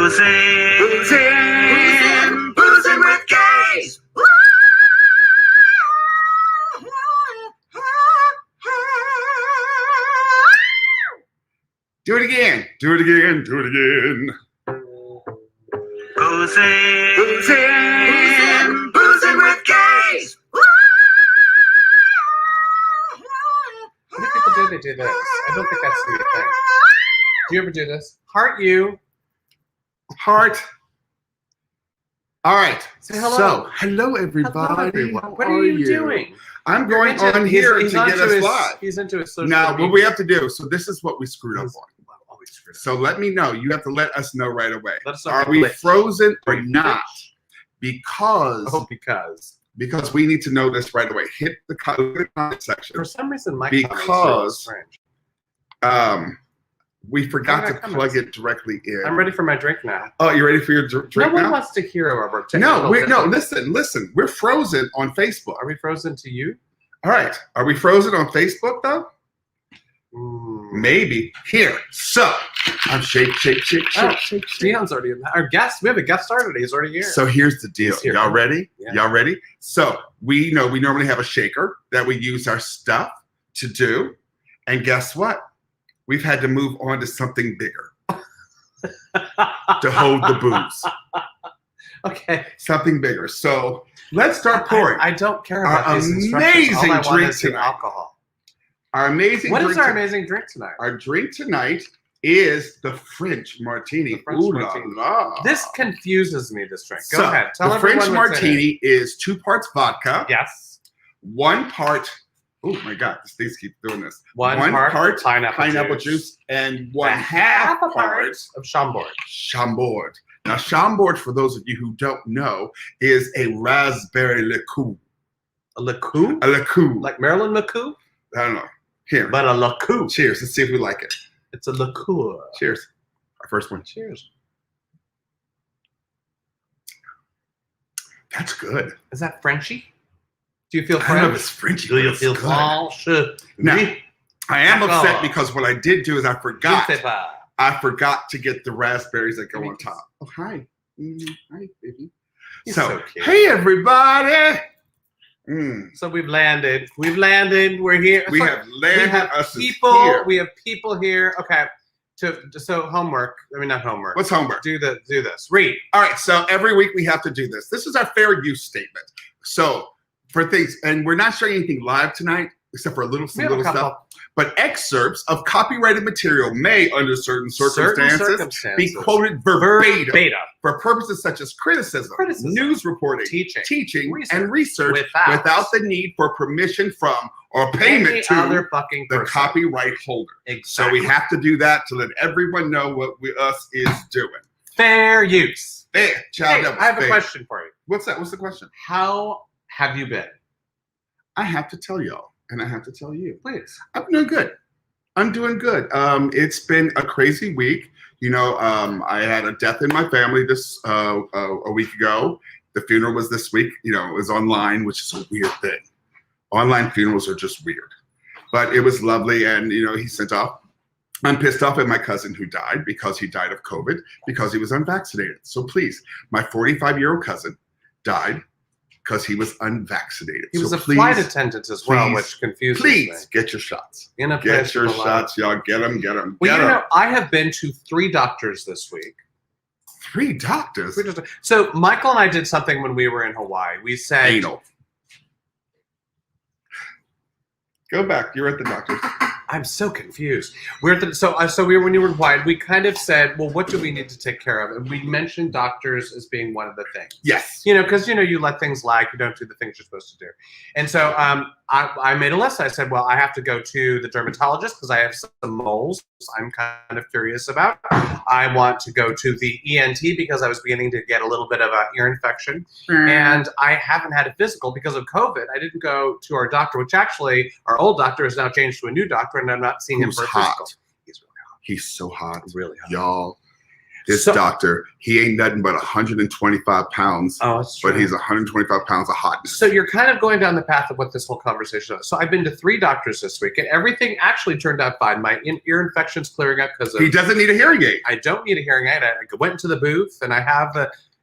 Boozing with gays. Do it again. Do it again. Do it again. Boozing with gays. How many people do this? I don't think that's the thing. Do you ever do this? Heart you. Heart. All right. Say hello. So, hello everybody. Hello, everyone. How What are you doing? I'm going on here to get us live. He's into his social Now, media. what we have to do, so this is what we screwed up on. So let me know. You have to let us know right away. Let us know. Are we frozen or not? Because we need to know this right away. Hit the comment section. For some reason, my comments are strange. We forgot to plug it directly in. I'm ready for my drink now. Oh, you ready for your drink now? No one wants to hear our No, listen. We're frozen on Facebook. Are we frozen to you? All right. Are we frozen on Facebook though? Maybe. Here. So I'm shake. Dion's already in. Our guest. We have a guest star today. He's already here. So here's the deal. Y'all ready? Yeah. Y'all ready? So we know we normally have a shaker that we use our stuff to do. And guess what? We've had to move on to something bigger to hold the booze. Okay. Something bigger. So let's start pouring. I don't care about these instructions. All I want is the alcohol. Our amazing What drink is our amazing drink tonight? Our drink tonight is the French Martini. The French Martini. This confuses me, this drink. Go ahead. Tell the French Martini is 2 parts vodka. Yes. 1 part. Oh my God, these keep doing this. 1 part pineapple juice. And 1/2 part of Chambord. Chambord. Now, Chambord, for those of you who don't know, is a raspberry liqueur. A liqueur? A liqueur. Like Marilyn McCoo? I don't know. Here. But a liqueur. Cheers. Let's see if we like it. It's a liqueur. Cheers. Our first one. Cheers. That's good. Is that Frenchy? Do you feel French? I don't know if it's Frenchy. Do you feel French? Now, I am upset because what I did do is I forgot to get the raspberries that go on top. Oh, hi. Hi, baby. So hey, everybody. So we've landed. We're here. We have landed. We have people here. Okay. So homework. I mean, not homework. What's homework? Do this. Read. All right. So every week we have to do this. This is our fair use statement. So for things, and we're not showing anything live tonight, except for some little stuff. But excerpts of copyrighted material may, under certain circumstances, be quoted verbatim for purposes such as criticism, news reporting, teaching and research without the need for permission from or payment to the copyright holder. Exactly. So we have to do that to let everyone know what us is doing. Fair use. Fair. Hey, I have a question for you. What's that? What's the question? How have you been? I have to tell y'all. And I have to tell you, please. I'm doing good. It's been a crazy week. You know, I had a death in my family this a week ago. The funeral was this week. You know, it was online, which is a weird thing. Online funerals are just weird. But it was lovely, and you know, he sent off. I'm pissed off at my cousin who died because he died of COVID because he was unvaccinated. So please, my 45-year-old cousin died because he was unvaccinated. He was a flight attendant as well, which confuses me. Please get your shots. Get your shots, y'all. Get them. Well, you know, I have been to 3 doctors this week. 3 doctors? So Michael and I did something when we were in Hawaii. We said... Anal. Go back. You're at the doctor's. I'm so confused. We're at the, so we were, when you were in Hawaii, we kind of said, well, what do we need to take care of? And we mentioned doctors as being one of the things. Yes. You know, because, you know, you let things lag. You don't do the things you're supposed to do. And so I made a list. I said, well, I have to go to the dermatologist because I have some moles I'm kind of curious about. I want to go to the ENT because I was beginning to get a little bit of an ear infection. And I haven't had a physical because of COVID. I didn't go to our doctor, which actually our old doctor has now changed to a new doctor, and I'm not seeing him for a physical. He's really hot. He's so hot. Really hot. Y'all. This doctor, he ain't nothing but 125 pounds. Oh, that's true. But he's 125 pounds of hotness. So you're kind of going down the path of what this whole conversation is. So I've been to 3 doctors this week, and everything actually turned out fine. My ear infection's clearing up because he doesn't need a hearing aid. I don't need a hearing aid. I went into the booth, and I have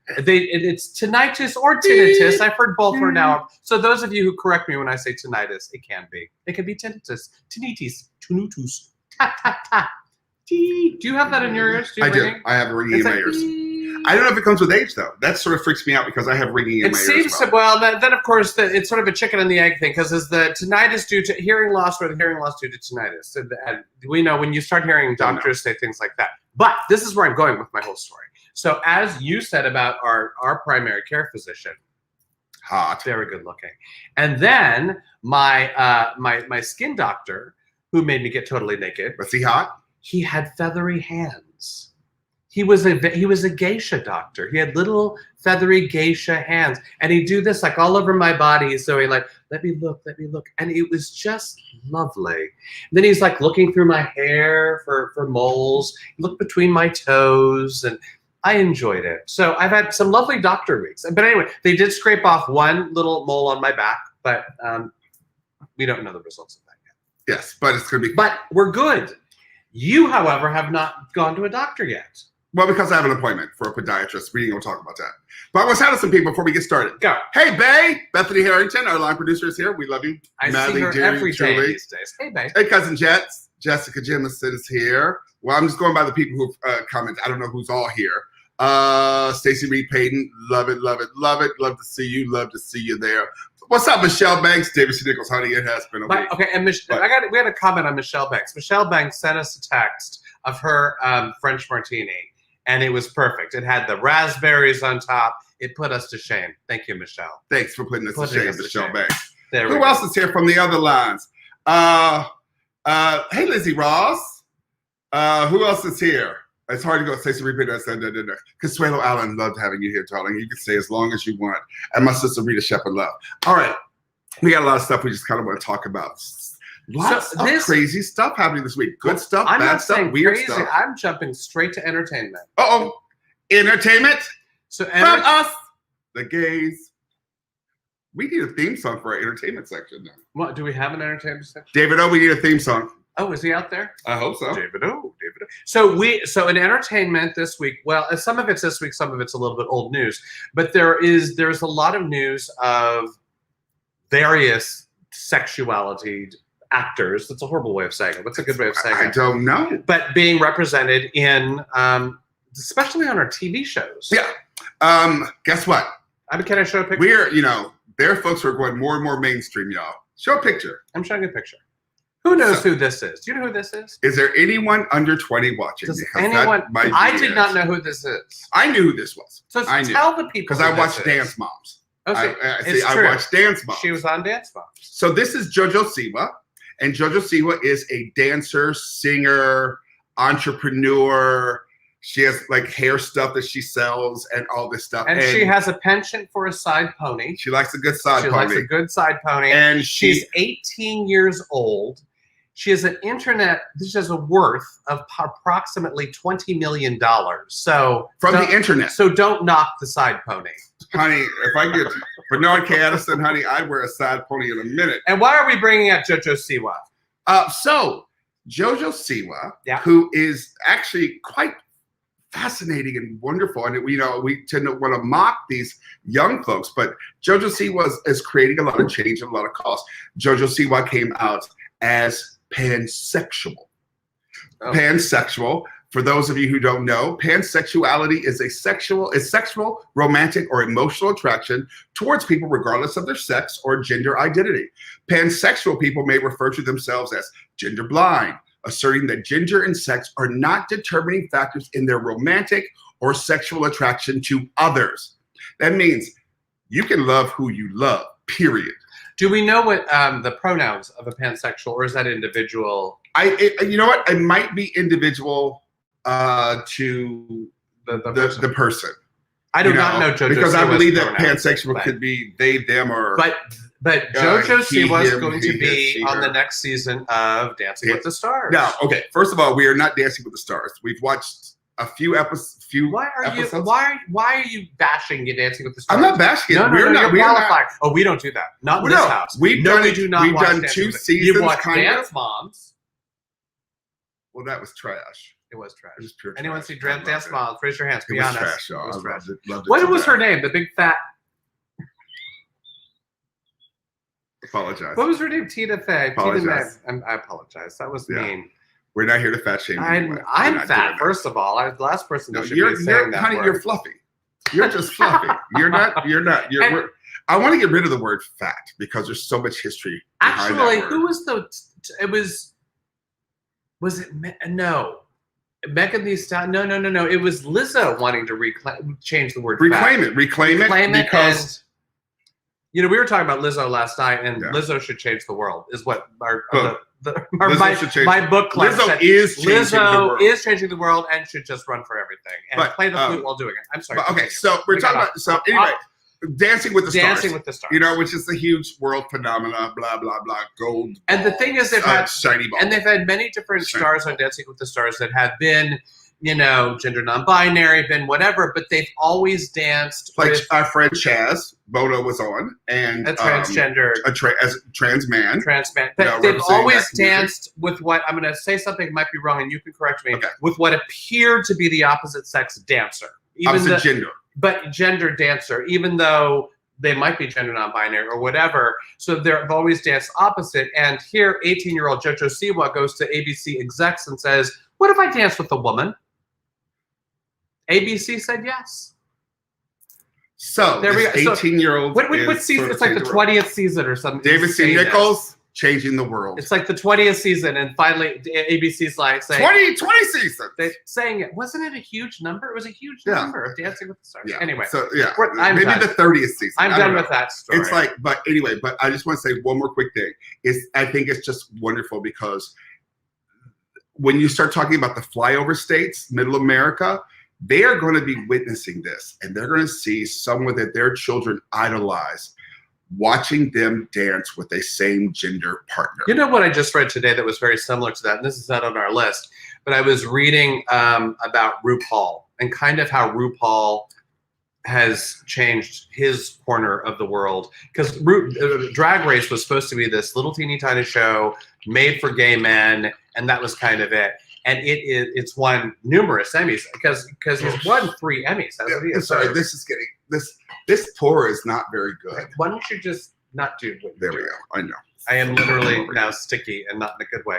it's tinnitus or tinnitus. I've heard both for now. So those of you who correct me when I say tinnitus, it can be. It can be tinnitus, tinnitus, ta ta ta. Do you have that in your ears? I do. I have a ringing in my ears. I don't know if it comes with age, though. That sort of freaks me out because I have ringing in my ears. It seems to, well, then of course, it's sort of a chicken and the egg thing, because is the tinnitus due to hearing loss or the hearing loss due to tinnitus? And we know when you start hearing doctors say things like that. But this is where I'm going with my whole story. So as you said about our primary care physician, hot, very good looking. And then my skin doctor, who made me get totally naked. Was he hot? He had feathery hands. He was a geisha doctor. He had little feathery geisha hands, and he'd do this like all over my body. So he like, let me look, and it was just lovely. And then he's like looking through my hair for moles. He looked between my toes, and I enjoyed it. So I've had some lovely doctor weeks. But anyway, they did scrape off one little mole on my back, but we don't know the results of that yet. Yes, but it's gonna be. But we're good. You, however, have not gone to a doctor yet. Well, because I have an appointment for a podiatrist. We ain't gonna talk about that. But I want to shout out some people before we get started. Go. Hey, Bae. Bethany Harrington, our line producer, is here. We love you. I see her every day these days. Hey, Bae. Hey, Cousin Jets. Jessica Jemison is here. Well, I'm just going by the people who've commented. I don't know who's all here. Stacey Reed Payton. Love it, love it, love it. Love to see you. Love to see you there. What's up, Michelle Banks? David C. Nichols, honey, it has been a week. Okay, and we had a comment on Michelle Banks. Michelle Banks sent us a text of her French Martini, and it was perfect. It had the raspberries on top. It put us to shame. Thank you, Michelle. Thanks for putting us to shame, Michelle Banks. Who else is here from the other lines? Hey, Lizzie Ross. Who else is here? It's hard to go say some repeat that. Consuelo Allen, loved having you here, darling. You can stay as long as you want. And my sister Rita Shepard, love. All right. We got a lot of stuff we just kind of want to talk about. Lots of crazy stuff happening this week. Good stuff, bad stuff, weird stuff. I'm jumping straight to entertainment. Uh-oh. Entertainment? So from us, the gays. We need a theme song for our entertainment section now. What, do we have an entertainment section? David O, we need a theme song. Oh, is he out there? I hope so. David O. So in entertainment this week, well, some of it's this week, some of it's a little bit old news, but there's a lot of news of various sexuality actors. That's a horrible way of saying it. What's a good way of saying it? I don't know. But being represented in, especially on our TV shows. Yeah. Guess what? Can I show a picture? There are folks who are going more and more mainstream, y'all. Show a picture. I'm showing a picture. Who knows who this is? Do you know who this is? Is there anyone under 20 watching? Does anyone? I did not know who this is. I knew who this was. So tell the people. Because I watched Dance Moms. Oh, I watched Dance Moms. She was on Dance Moms. So this is JoJo Siwa. And JoJo Siwa is a dancer, singer, entrepreneur. She has like hair stuff that she sells and all this stuff. And she has a penchant for a side pony. She likes a good side pony. She likes a good side pony. And she's 18 years old. She has she has a worth of approximately $20 million. So from the internet. So don't knock the side pony. Honey, if I get Bernard K. Addison, honey, I'd wear a side pony in a minute. And why are we bringing up JoJo Siwa? So JoJo Siwa, who is actually quite fascinating and wonderful, and we tend to want to mock these young folks, but JoJo Siwa is creating a lot of change and a lot of cost. JoJo Siwa came out as pansexual. Oh. Pansexual, for those of you who don't know, pansexuality is sexual, romantic, or emotional attraction towards people regardless of their sex or gender identity. Pansexual people may refer to themselves as gender blind, asserting that gender and sex are not determining factors in their romantic or sexual attraction to others. That means you can love who you love, period. Do we know what the pronouns of a pansexual, or is that individual? You know what? It might be individual to the person. I do not know JoJo because I believe that pronouns, pansexual could be they, them, or. But JoJo Siwa is going to he, be him, on the next season of Dancing with the Stars. Now, okay, first of all, we are not Dancing with the Stars. We've watched a few episodes. Why are you bashing Dancing with the Stars? I'm not bashing it. No, we're you're not. qualified. Oh, we don't do that. Not in this house. We do not. We've done Dancing 2 with seasons. You've watched Dance Moms. Well, that was trash. It was trash. It was pure Anyone trash. see Dance Moms? Raise your hands. Be honest. Trash, y'all. It was trash. Loved it What so was bad. her name? The big fat. Apologize. What was her name? Tina Fey. Apologize. I apologize. That was mean. We're not here to fat shame. Anyway. I'm fat. First of all, I'm the last person that should be saying that honey, word. you're fluffy. You're just fluffy. You're not. I want to get rid of the word fat because there's so much history. Actually, who was the? It was. Was it no? Megan Thee Stallion. No. It was Lizzo wanting to change the word. Reclaim fat. it. Reclaim it because. We were talking about Lizzo last night, and Lizzo should change the world. Is what my book club Lizzo said. is changing the world. Is changing the world and should just run for everything and play the flute while doing it. I'm sorry. Okay, so we're talking about. So anyway, Dancing with the Stars. Dancing with the Stars. Which is the huge world phenomena. Blah blah blah. Gold. And the thing is, they've had shiny balls. And they've had many different stars on Dancing with the Stars that have been. Gender non-binary, been whatever, but they've always danced. Like our friend Chaz Bono was on, and a transgender, as a trans man. But they've always danced with what I'm going to say something might be wrong, and you can correct me. Okay. With what appeared to be the opposite sex dancer, gender, but gender dancer, even though they might be gender non-binary or whatever. So they've always danced opposite. And here, 18-year-old Jojo Siwa goes to ABC execs and says, "What if I dance with a woman?" ABC said yes. So there we go. 18-year-old. What season? It's like the 20th season or something. David C. Nichols changing the world. It's like the 20th season, and finally ABC's like saying 20 seasons. They're saying it. Wasn't it a huge number? It was a huge number of Dancing with the Stars. Yeah. Anyway, so yeah, maybe the 30th season. I'm done with that story. It's like, but anyway, but I just want to say one more quick thing. I think it's just wonderful because when you start talking about the flyover states, Middle America. They are going to be witnessing this, and they're going to see someone that their children idolize, watching them dance with a same gender partner. You know what I just read today that was very similar to that, and this is not on our list, but I was reading about RuPaul and kind of how RuPaul has changed his corner of the world. Because Drag Race was supposed to be this little teeny tiny show made for gay men, and that was kind of it. And it's won numerous Emmys because he's won 3 Emmys. That's what he is. Sorry, this tour is not very good. Why don't you just not do what there we go. I know. I am literally now sticky and not in a good way.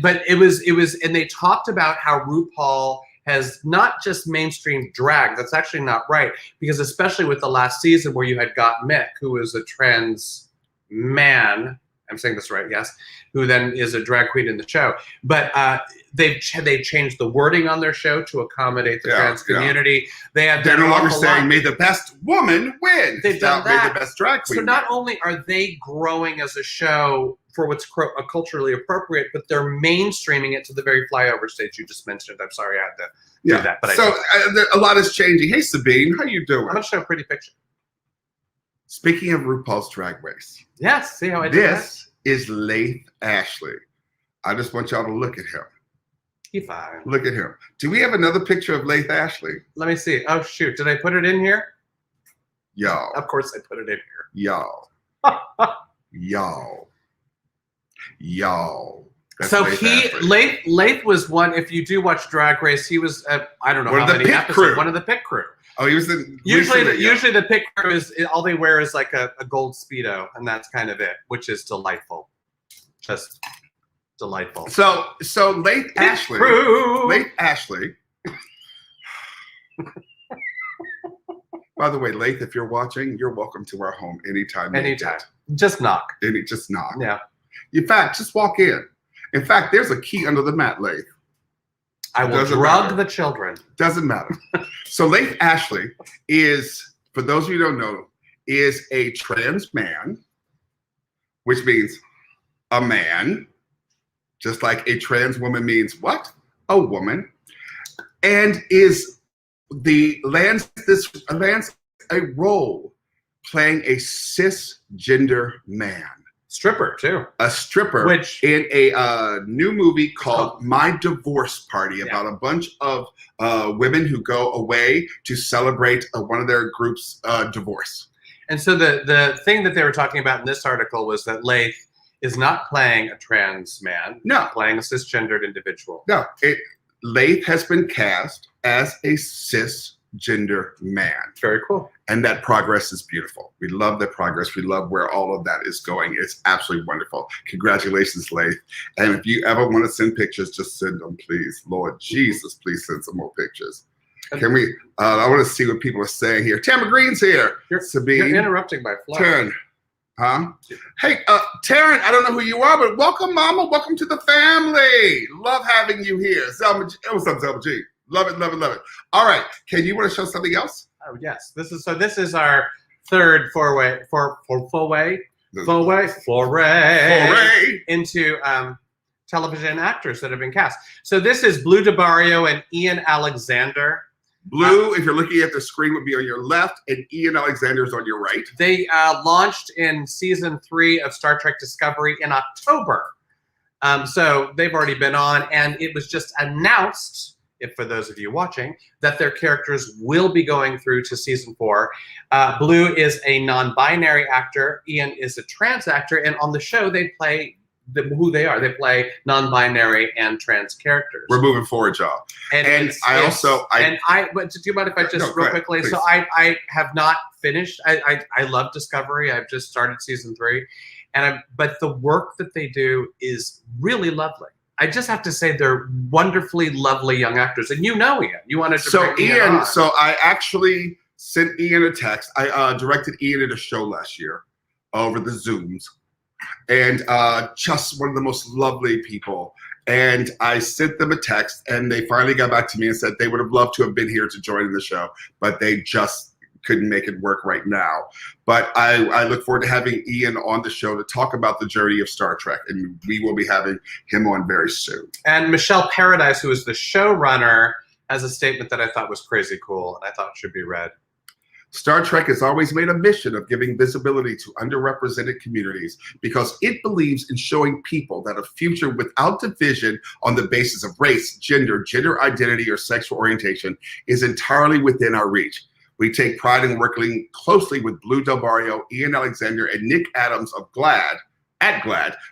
But it was and they talked about how RuPaul has not just mainstream drag. That's actually not right, because especially with the last season where you had Got Mick, who is a trans man. I'm saying this right, yes, who then is a drag queen in the show. But they've changed the wording on their show to accommodate the trans community. They're no longer saying, may the best woman win. They've done that. May the best drag queen So not only are they growing as a show for what's culturally appropriate, but they're mainstreaming it to the very flyover states you just mentioned. I'm sorry I had to do that. But so a lot is changing. Hey, Sabine, how you doing? I'm going to show a pretty picture. Speaking of RuPaul's Drag Race. Yes, see how I did This is Laith Ashley. I just want y'all to look at him. He's fine. Look at him. Do we have another picture of Laith Ashley? Let me see. Oh, shoot. Did I put it in here? Y'all. Of course I put it in here. Y'all. Y'all. That's so Laith was one. If you do watch Drag Race, he was I don't know how many episodes. One of the pit crew. Oh, he was in. Usually the pit crew is all they wear is like a gold Speedo, and that's kind of it, which is delightful. Just delightful. So Laith Ashley. Laith Ashley. By the way, Laith, if you're watching, you're welcome to our home anytime. Anytime. Just knock. Just knock. Yeah. In fact, just walk in. In fact, there's a key under the mat, Laith. I will drug the children. Doesn't matter. So Laith Ashley is, for those of you who don't know, is a trans man, which means a man, just like a trans woman means what? A woman. And lands a role playing a cisgender man. Stripper too. A stripper, Which in a new movie called My Divorce Party, about a bunch of women who go away to celebrate one of their group's divorce. And so the thing that they were talking about in this article was that Laith is not playing a trans man. No. Playing a cisgendered individual. No. Laith has been cast as a cisgender man. Very cool. And that progress is beautiful. We love the progress. We love where all of that is going. It's absolutely wonderful. Congratulations, Laith. And if you ever want to send pictures, just send them, please. Lord Jesus, please send some more pictures. Can we? I want to see what people are saying here. Tamara Green's here. Sabine. You're interrupting my flow. Taryn. Huh? Hey, Taryn, I don't know who you are, but welcome, Mama. Welcome to the family. Love having you here. Zelma G. What's up, Zelma G? Love it, love it, love it. All right. Can you want to show something else? Oh yes. This is our third foray into television actors that have been cast. So this is Blue DeBarrio and Ian Alexander. Blue, if you're looking at the screen, would be on your left, and Ian Alexander's on your right. They launched in season 3 of Star Trek Discovery in October. So they've already been on, and it was just announced, if for those of you watching, that their characters will be going through to season 4. Blue is a non-binary actor. Ian is a trans actor, and on the show they play who they are. They play non-binary and trans characters. We're moving forward, y'all. But do you mind if I just real quickly? Please. So I have not finished. I love Discovery. I've just started season 3, but the work that they do is really lovely. I just have to say they're wonderfully lovely young actors, and you know Ian. You wanted to bring Ian on. So I actually sent Ian a text. I directed Ian at a show last year over the Zooms. And just one of the most lovely people. And I sent them a text, and they finally got back to me and said they would have loved to have been here to join in the show, but they just couldn't make it work right now. But I look forward to having Ian on the show to talk about the journey of Star Trek, and we will be having him on very soon. And Michelle Paradise, who is the showrunner, has a statement that I thought was crazy cool, and I thought should be read. Star Trek has always made a mission of giving visibility to underrepresented communities because it believes in showing people that a future without division on the basis of race, gender identity, or sexual orientation is entirely within our reach. We take pride in working closely with Blue DelBarrio, Ian Alexander, and Nick Adams of GLAAD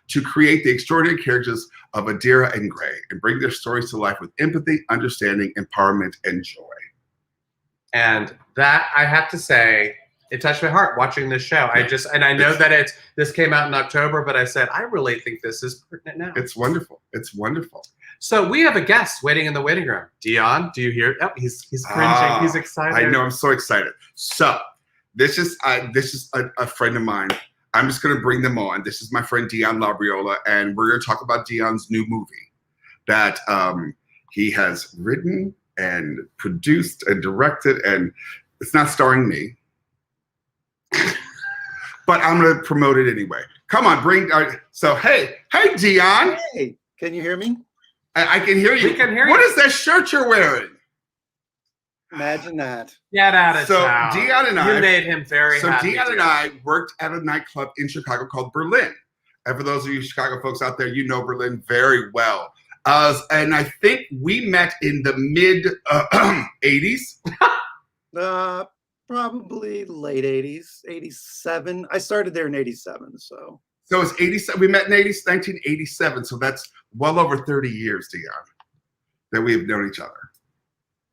to create the extraordinary characters of Adira and Gray and bring their stories to life with empathy, understanding, empowerment, and joy. And that, I have to say, it touched my heart watching this show. I know that this came out in October, but I said, I really think this is pertinent now. It's wonderful. It's wonderful. So we have a guest waiting in the waiting room. Dion, do you hear? Oh, he's cringing. He's excited. I know. I'm so excited. So this is a friend of mine. I'm just going to bring them on. This is my friend Dion Labriola, and we're going to talk about Dion's new movie that he has written and produced and directed, and it's not starring me, but I'm going to promote it anyway. Come on, hey Dion. Hey, can you hear me? I can hear you. We can hear you. What is that shirt you're wearing? Imagine that. Get out of town. Dion and I. You made him very happy. So Dion and I worked at a nightclub in Chicago called Berlin. And for those of you Chicago folks out there, you know Berlin very well. And I think we met in the mid 80s. Probably late 80s, 87. I started there in 87, so. So it's 87. We met in 1987. So that's well over 30 years, Dion, that we have known each other.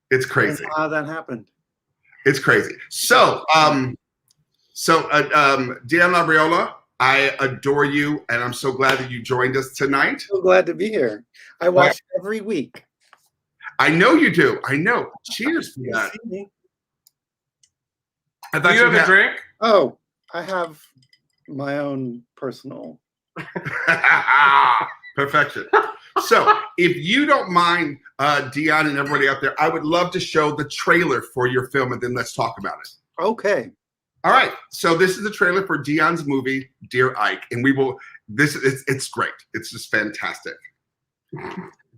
It's crazy. How that happened. It's crazy. So, Dion Labriola, I adore you, and I'm so glad that you joined us tonight. So glad to be here. I watch every week. I know you do. I know. Cheers for that. Do you have a drink? Oh, I have my own personal. Perfection. So, if you don't mind, Dion and everybody out there, I would love to show the trailer for your film, and then let's talk about it. Okay. All right. So this is the trailer for Dion's movie, Dear Ike, and we will. It's great. It's just fantastic.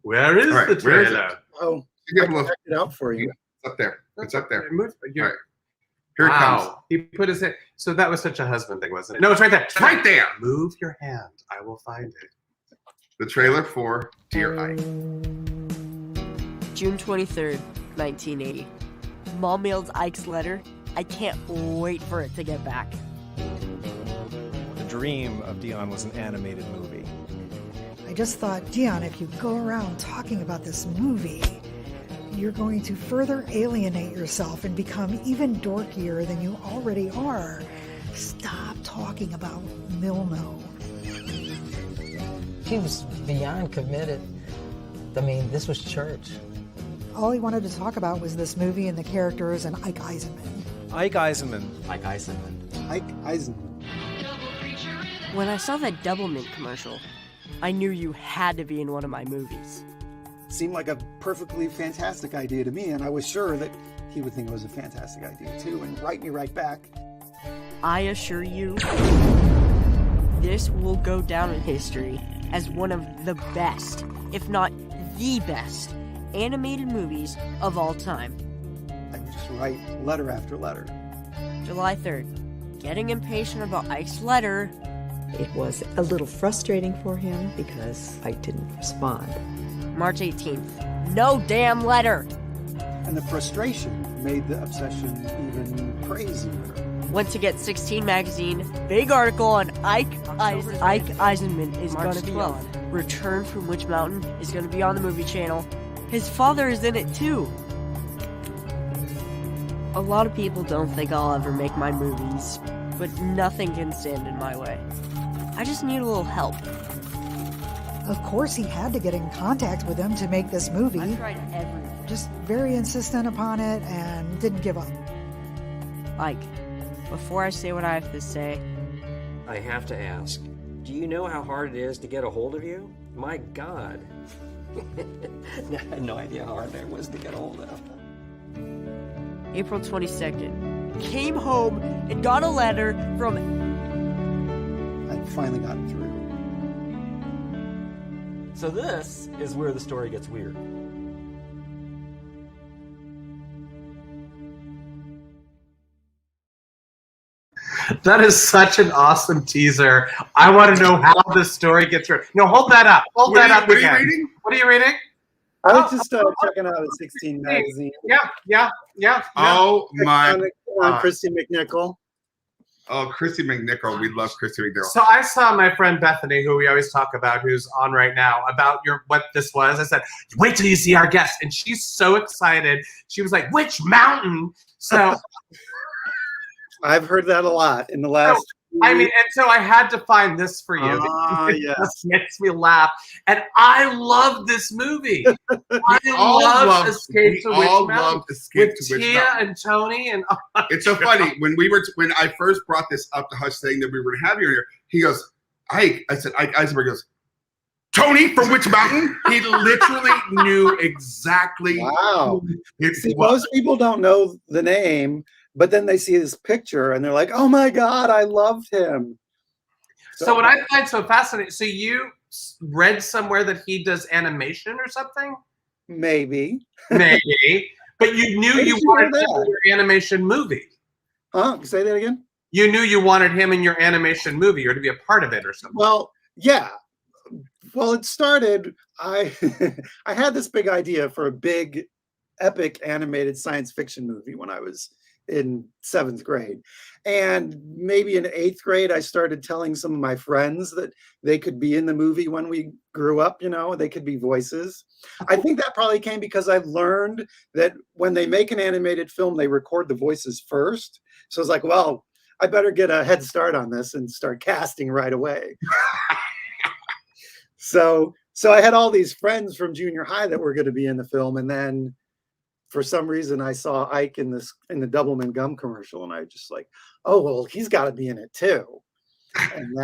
Where is the trailer? Oh, I can check it out for you. It's up there. It's up there. All right. Here it comes. He put his hand. So that was such a husband thing, wasn't it? No, it's right there. It's right there. Move your hand. I will find it. The trailer for Dear Ike. June 23rd, 1980. Mom mailed Ike's letter. I can't wait for it to get back. The dream of Dion was an animated movie. I just thought, Dion, if you go around talking about this movie, you're going to further alienate yourself and become even dorkier than you already are. Stop talking about Milno. He was beyond committed. I mean, this was church. All he wanted to talk about was this movie and the characters and Ike Eisenman. Ike Eisenman. Ike Eisenman. Ike Eisenman. When I saw that Doublemint commercial, I knew you had to be in one of my movies. Seemed like a perfectly fantastic idea to me, and I was sure that he would think it was a fantastic idea too, and write me right back. I assure you, this will go down in history as one of the best, if not the best, animated movies of all time. I would just write letter after letter. July 3rd. Getting impatient about Ike's letter. It was a little frustrating for him because I didn't respond. March 18th. No damn letter! And the frustration made the obsession even crazier. Went to get 16 magazine. Big article on Ike Eisenman is March gonna be 12th. on. Return from Witch Mountain is gonna be on the movie channel. His father is in it too. A lot of people don't think I'll ever make my movies, but nothing can stand in my way. I just need a little help. Of course, he had to get in contact with him to make this movie. I tried everything. Just very insistent upon it and didn't give up. Ike, before I say what I have to say, I have to ask, do you know how hard it is to get a hold of you? My God. I had no idea how hard that was to get a hold of. April 22nd. Came home and got a letter from... I'd finally gotten through. So this is where the story gets weird. That is such an awesome teaser. I want to know how this story gets through. No, hold that up. Hold that up What are again. you reading? What are you reading? I was just checking out a 16 magazine. Yeah. Oh my! On Christy McNichol. Oh, Christy McNichol. We love Christy McNichol. So I saw my friend Bethany, who we always talk about, who's on right now, about what this was. I said, wait till you see our guest. And she's so excited. She was like, which mountain? So I've heard that a lot in the last. I mean, and so I had to find this for you. It Yes. just makes me laugh. And I love this movie. I all love loved- Escape to we Witch all Mountain loved Escape with to Witch Tia Mountain. and Tony. And It's so funny when I first brought this up to Hush, saying that we were going to have you here. He goes, Ike. I said, Ike Eisenberg goes, Tony from Witch Mountain. He literally knew exactly. Wow. It See, was. most people don't know the name, but then they see this picture and they're like, "Oh my God, I loved him." so what I find so fascinating, so you read somewhere that he does animation or something? Maybe. Maybe. But you knew Where you did you wanted know him that? in your animation movie. Huh? Say that again. You knew you wanted him in your animation movie or to be a part of it or something. Well, yeah. Well, it started. I I had this big idea for a big, epic animated science fiction movie when I was in 7th grade, and maybe in 8th grade, I started telling some of my friends that they could be in the movie when we grew up. You know, they could be voices. I think that probably came because I've learned that when they make an animated film, they record the voices first. So I was like, well, I better get a head start on this and start casting right away. So I had all these friends from junior high that were going to be in the film, and then for some reason I saw Ike in the Doublemint gum commercial, and I just like, oh well, he's got to be in it too, and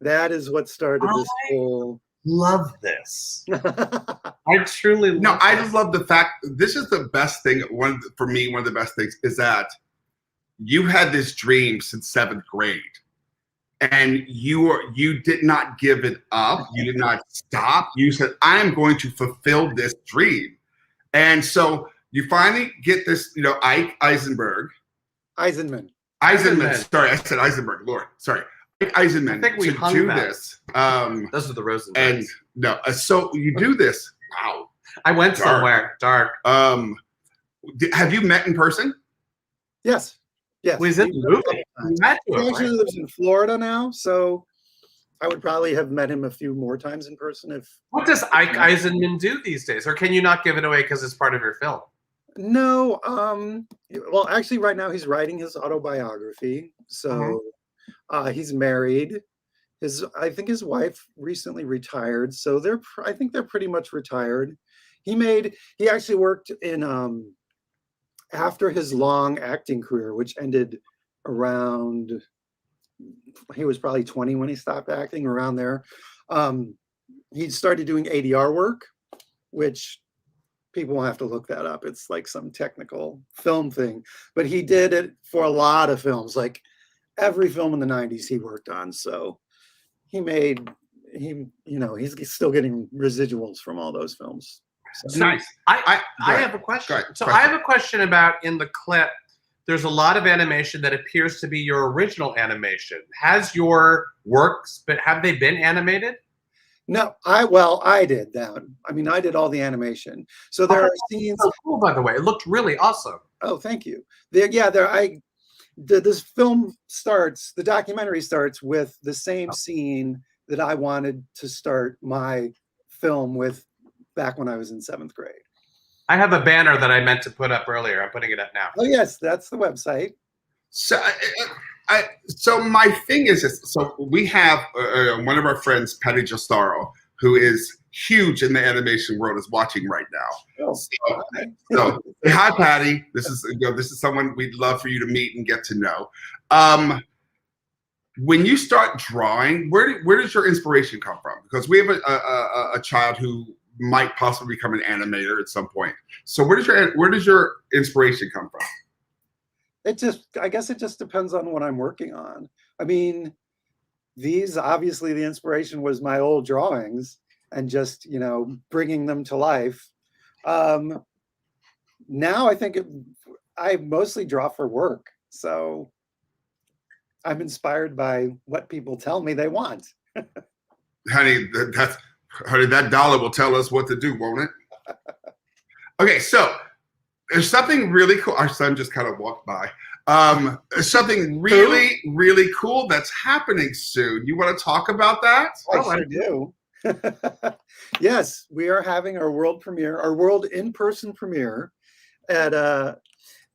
that is what started this whole. Love this. I truly love No, I this. just love the fact this is the best thing. For me, one of the best things is that you had this dream since 7th grade, and you did not give it up. You did not stop. You said, "I am going to fulfill this dream," and so you finally get this. Ike Eisenberg. Eisenman. Eisenman. Sorry, I said Eisenberg. Lord, sorry. Eisenman. I think we to hung do that. this. Those are the Rosen. And no, so you do this. Wow. I went Dark. somewhere dark. Have you met in person? Yes. Yes. Was it the movie? We had to He have, actually right? lives in Florida now, so I would probably have met him a few more times in person if. What does Ike Eisenman do these days, or can you not give it away because it's part of your film? No, well, actually, right now he's writing his autobiography. So he's married. I think his wife recently retired, so I think they're pretty much retired. He actually worked in after his long acting career, which ended around, he was probably 20 when he stopped acting, around there. He started doing ADR work, which people will have to look that up. It's like some technical film thing, but he did it for a lot of films, like every film in the 90s he worked on. So he's still getting residuals from all those films. So. Nice. I have a question. I have a question about, in the clip, there's a lot of animation that appears to be your original animation. Has your works, but have they been animated? No, I did that. I mean, I did all the animation. So there are scenes. So cool, by the way. It looked really awesome. Oh, thank you. This film starts, the documentary starts with the same scene that I wanted to start my film with back when I was in 7th grade. I have a banner that I meant to put up earlier. I'm putting it up now. Oh, yes, that's the website. So, so my thing is this. So we have one of our friends, Patty Giostaro, who is huge in the animation world, is watching right now. Oh, so hi, Patty. This is someone we'd love for you to meet and get to know. When you start drawing, where does your inspiration come from? Because we have a child who might possibly become an animator at some point. So where does your inspiration come from? I guess it just depends on what I'm working on. I mean, obviously the inspiration was my old drawings and just, bringing them to life. Now I think I mostly draw for work. So I'm inspired by what people tell me they want. Honey, that dollar will tell us what to do, won't it? Okay, so there's something really cool. Our son just kind of walked by. There's something really, really cool that's happening soon. You want to talk about that? I do. Yes, we are having our world in-person premiere at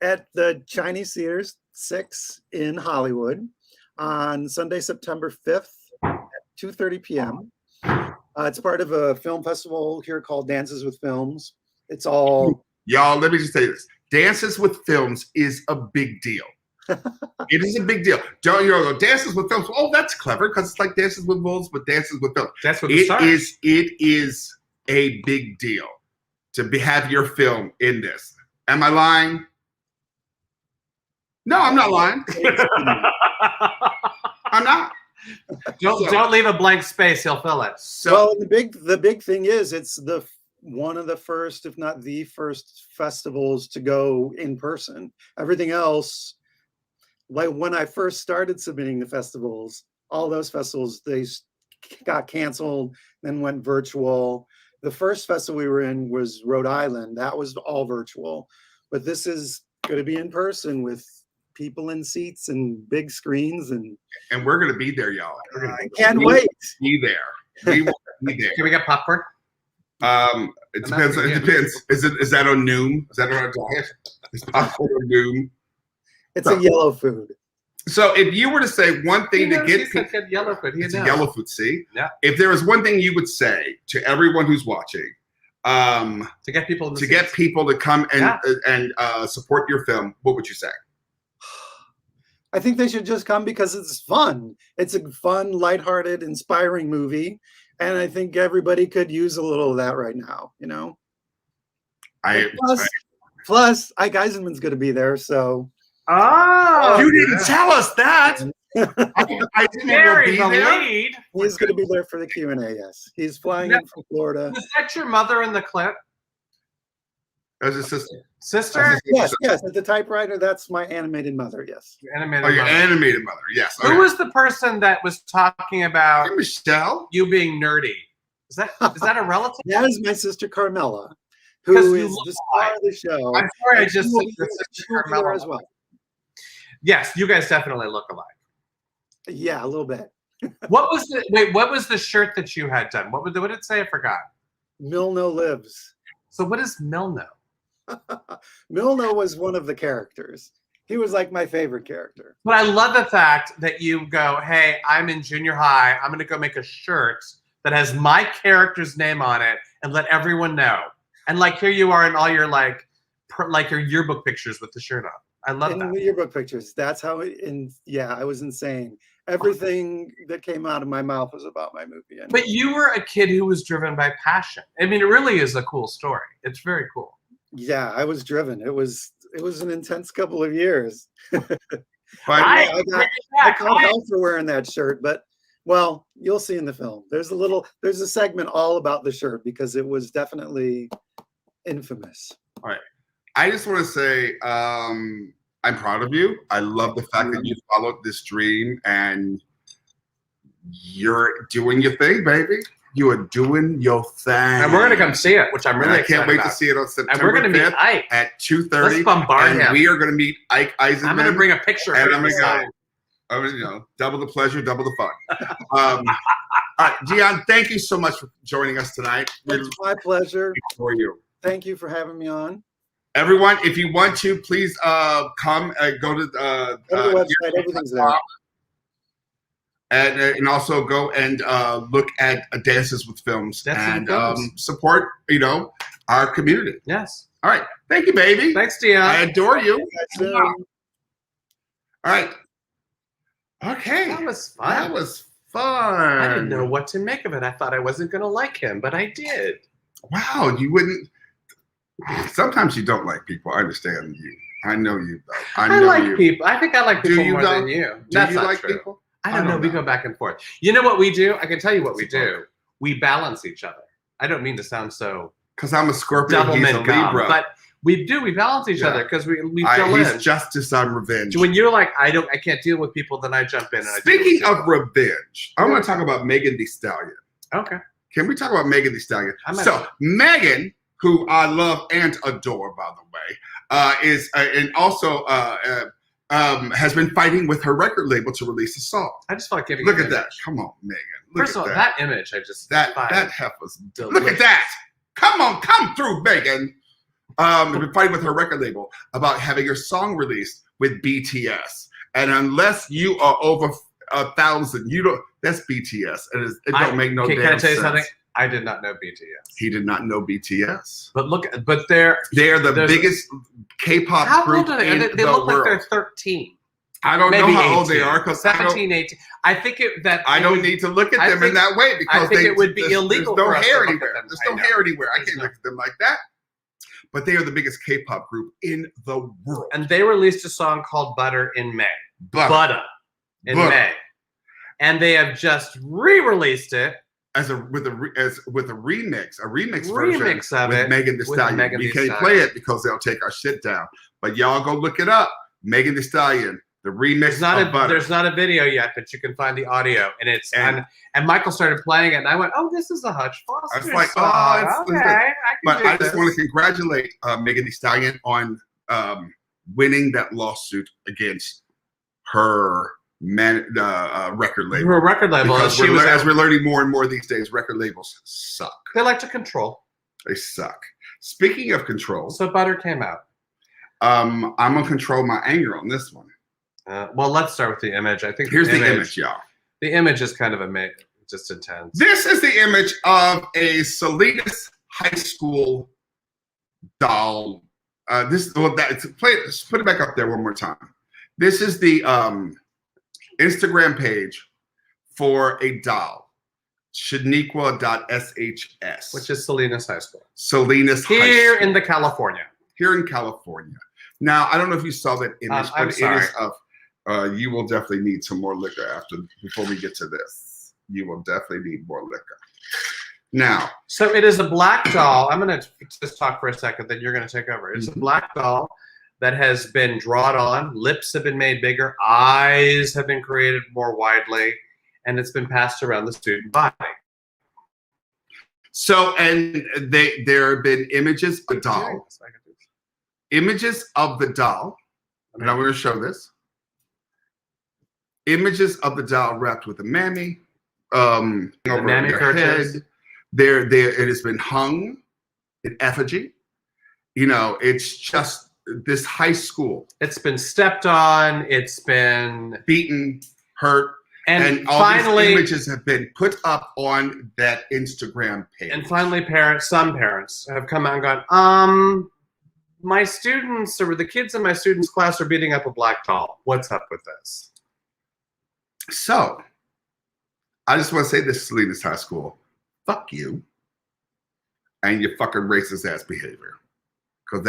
the Chinese Theaters 6 in Hollywood on Sunday, September 5th at 2:30 p.m. It's part of a film festival here called Dances with Films. It's all... Y'all, let me just say this. Dances with Films is a big deal. It is a big deal. Don't go Dances with Films. Oh, that's clever because it's like Dances with Wolves, but Dances with Films. That's what it is. It is a big deal to have your film in this. Am I lying? No, I'm not lying. I'm not. Don't leave a blank space. He'll fill it. So the big thing is it's one of the first, if not the first, festivals to go in person. Everything else, like when I first started submitting the festivals, all those festivals, they got canceled, then went virtual. The first festival we were in was Rhode Island. That was all virtual. But this is going to be in person with people in seats and big screens. And we're going to be there, y'all. I can't wait. Be there. We will be there. Can we get popcorn? It depends. It depends. Is that on Noom? Is that on our diet? Is popcorn on Noom? It's a yellow food. So if you were to say one thing to get people, yellow food. It's a yellow food. See, yeah. If there was one thing you would say to everyone who's watching, to get people to come and support your film, what would you say? I think they should just come because it's fun. It's a fun, lighthearted, inspiring movie. And I think everybody could use a little of that right now, Plus, Ike Eisenman's going to be there, so. Oh, you didn't tell us that. Gary, the lead. He's going to be there for the Q&A. Yes, he's flying in from Florida. Is that your mother in the clip? As a sister. Sister? Yes, yes. At the typewriter, that's my animated mother. Yes. Animated Oh, your mother. animated mother. Yes. Who was the person that was talking about Hey, Michelle? you being nerdy? Is that a relative? That is my sister Carmela, 'Cause who you is look the star of the show. I'm sorry, I And just she will said be your there- sister she will be there Carmela. as well. Yes, you guys definitely look alike. Yeah, a little bit. What was the shirt that you had done? What did it say? I forgot. Milno lives. So what is Milno? Milno was one of the characters. He was like my favorite character. But I love the fact that you go, hey, I'm in junior high. I'm going to go make a shirt that has my character's name on it and let everyone know. And like here you are in all your like your yearbook pictures with the shirt on. I love In that. the yearbook pictures. That's how I was insane. Everything that came out of my mouth was about my movie. And But you were a kid who was driven by passion. I mean, it really is a cool story. It's very cool. yeah, I was driven. It was an intense couple of years. But I caught hell for wearing that shirt, but well, you'll see in the film. There's a segment all about the shirt because it was definitely infamous. all right. I just want to say I'm proud of you. I love the fact that you followed this dream and you're doing your thing, baby. You are doing your thing. And we're going to come see it, which I'm really I can't excited wait about. to see it on And September we're going to meet 5th Ike. at 2:30. Let's bombard and him. we are going to meet Ike Eisenman. I'm going to bring a picture. and for I'm going you to guys. go. Double the pleasure, double the fun. All right, Dion, thank you so much for joining us tonight. It's my pleasure. For you. Thank you for having me on. Everyone, if you want to, please come go to Go to the website. Everything's there. and also go and look at Dances with Films Dances with and Films. support our community. Yes. All right, thank you, baby. Thanks, Dion. I adore you. Soon. All right. Okay. That was fun. That was fun. I didn't know what to make of it. I thought I wasn't going to like him, but I did. Wow, you wouldn't. Sometimes you don't like people. I understand you. I know you. Though. I know like you. people. I think I like Do people you more though? than you. Do That's you not like true. people? I don't know. We go back and forth. You know what we do? I can tell you what we do. We balance each other. I don't mean to sound so Because I'm a Scorpio. He's a double Libra. mint, but we do. We balance each Yeah. other because we fill he's in. justice on revenge. When you're like, I can't deal with people, then I jump in. And I deal with Speaking people. of revenge, I want to talk about Megan Thee Stallion. Okay. Can we talk about Megan Thee Stallion? I'm So at- Megan, who I love and adore, by the way, is and also has been fighting with her record label to release a song. I just felt like giving. Look you at an that! image. Come on, Megan. Look First at of all, that. that image, I just That find heifer's. delicious. Look at that! Come on, come through, Megan. Been fighting with her record label about having her song released with BTS, and unless you are over 1,000, you don't. That's BTS, and it don't make no Okay, damn can I tell you sense. something? I did not know BTS. He did not know BTS. But they're They're the there's- biggest K-pop how group old are they? in They the look like world. they're 13. I don't Maybe know how old they 18. are because 17, 18. I think I don't need to look at I them in think- that way because think it would be illegal There's for no us to hair look at anywhere. them. There's I no know. hair anywhere. I There's can't no- look at them like that. But they are the biggest K-pop group in the world. And they released a song called Butter in May. But Butter in Butter. May. And they have just re-released it. with a remix Remix version of with it Megan Thee with Stallion. Megan We Thee can't Stallion. play it because they'll take our shit down. But y'all go look it up. Megan Thee Stallion, the remix of Butter. There's not a video yet, but you can find the audio. And it's And- and Michael started playing it, and I went, "Oh, this is a Hutch Foster I was like, song. oh, it's okay, I can But do I just this." want to congratulate Megan Thee Stallion on winning that lawsuit against her record label. Her record label. Because She was as we're learning more and more these days, record labels suck. they like to control. They suck. Speaking of control, So Butter came out. I'm gonna control my anger on this one. Well, let's start with the image. I think Here's the image, y'all. The image is kind of just intense. This is the image of a Salinas High School doll. Let's put it back up there one more time. This is the Instagram page for a doll, Shaniqua.shs, Which is Salinas High School. Salinas High Here School. in the California. Here in California. Now, I don't know if you saw that image, I'm but sorry. it is of. You will definitely need some more liquor before we get to this. You will definitely need more liquor. Now, So it is a black doll. I'm going to just talk for a second, then you're going to take over. It's a black doll that has been drawn on. Lips have been made bigger. Eyes have been created more widely. And it's been passed around the student body. so, and there have been images of the doll. Images of the doll. And I'm going to show this. Images of the doll wrapped with a mammy. Over mammy their kerchiefs. head. It has been hung in effigy. You know, it's just this high school. It's been stepped on. It's been beaten, hurt, and all finally, these images have been put up on that Instagram page. And finally, some parents have come out and gone, my students or the kids in my students' class are beating up a black doll. What's up with this? So, I just want to say this, Salinas High School. Fuck you and your fucking racist ass behavior, because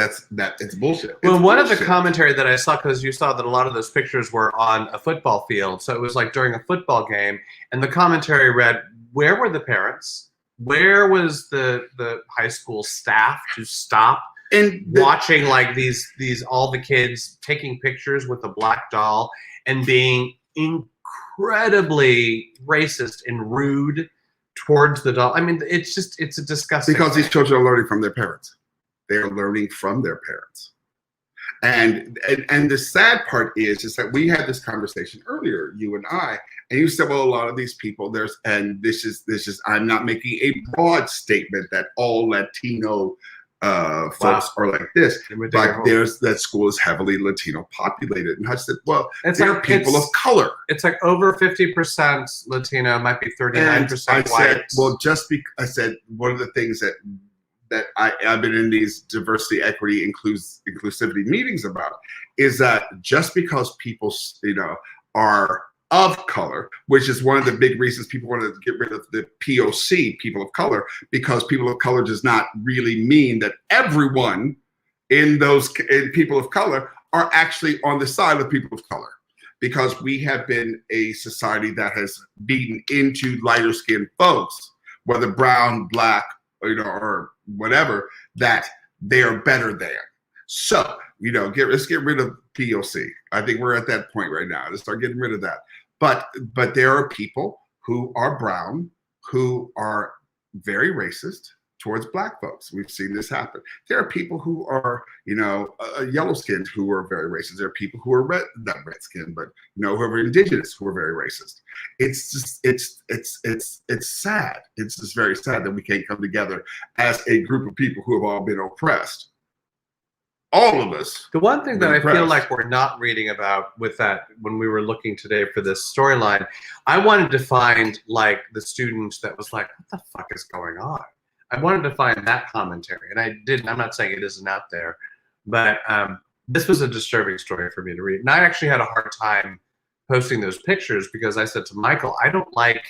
it's bullshit. Well, it's one bullshit. of the commentary that I saw, because you saw that a lot of those pictures were on a football field, so it was like during a football game, and the commentary read, "Where were the parents? Where was the high school staff to stop and watching like these all the kids taking pictures with a black doll and being incredibly racist and rude towards the doll?" I mean, it's a disgusting because thing. these children are learning from their parents. They are learning from their parents. And the sad part is that we had this conversation earlier, you and I, and you said, well, a lot of these people, this is, I'm not making a broad statement that all Latino folks are like this, but that school is heavily Latino populated. And I said, well, they're people of color. It's like over 50% Latino, might be 39% white. Well, I said one of the things that I've been in these diversity, equity, inclusivity meetings about is that just because people, are of color, which is one of the big reasons people want to get rid of the POC, people of color, because people of color does not really mean that everyone in people of color are actually on the side of people of color, because we have been a society that has beaten into lighter skinned folks, whether brown, black, or whatever, that they are better than. So, let's get rid of POC. I think we're at that point right now. Let's start getting rid of that. But there are people who are brown who are very racist towards black folks. We've seen this happen. There are people who are, yellow skinned who are very racist. There are people who are not red skinned, but who are indigenous who are very racist. It's just it's sad. It's just very sad that we can't come together as a group of people who have all been oppressed. All of us. The one thing that I feel like we're not reading about with that, when we were looking today for this storyline, I wanted to find like the student that was like, what the fuck is going on? I wanted to find that commentary, and I didn't. I'm not saying it isn't out there, but this was a disturbing story for me to read. And I actually had a hard time posting those pictures because I said to Michael, I don't like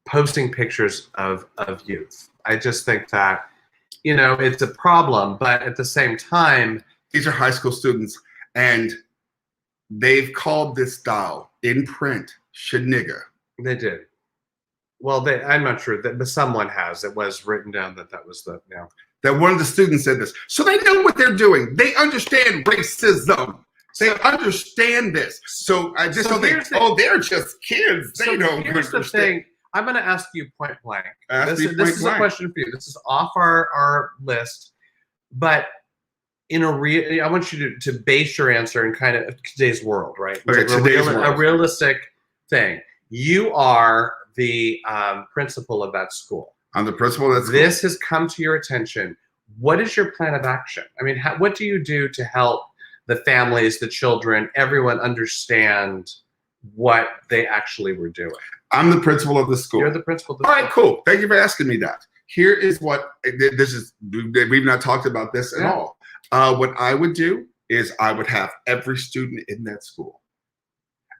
posting pictures of youth. I just think that, it's a problem, but at the same time, these are high school students, and they've called this doll in print Shenigga. They did. Well, I'm not sure that, but someone has. It was written down that was that one of the students said this. So they know what they're doing. They understand racism. They understand this. So I just don't think, they're just kids. They don't here's understand. The thing. I'm going to ask you point blank. This is blank. A question for you. This is off our list, but I want you to base your answer in kind of today's world, right? Okay, today's world. A realistic thing. You are the principal of that school. I'm the principal of that school. This has come to your attention. What is your plan of action? I mean, what do you do to help the families, the children, everyone understand what they actually were doing? I'm the principal of the school. You're the principal of the All school. right, cool. Thank you for asking me that. Here is what we've not talked about this at all. What I would do is I would have every student in that school,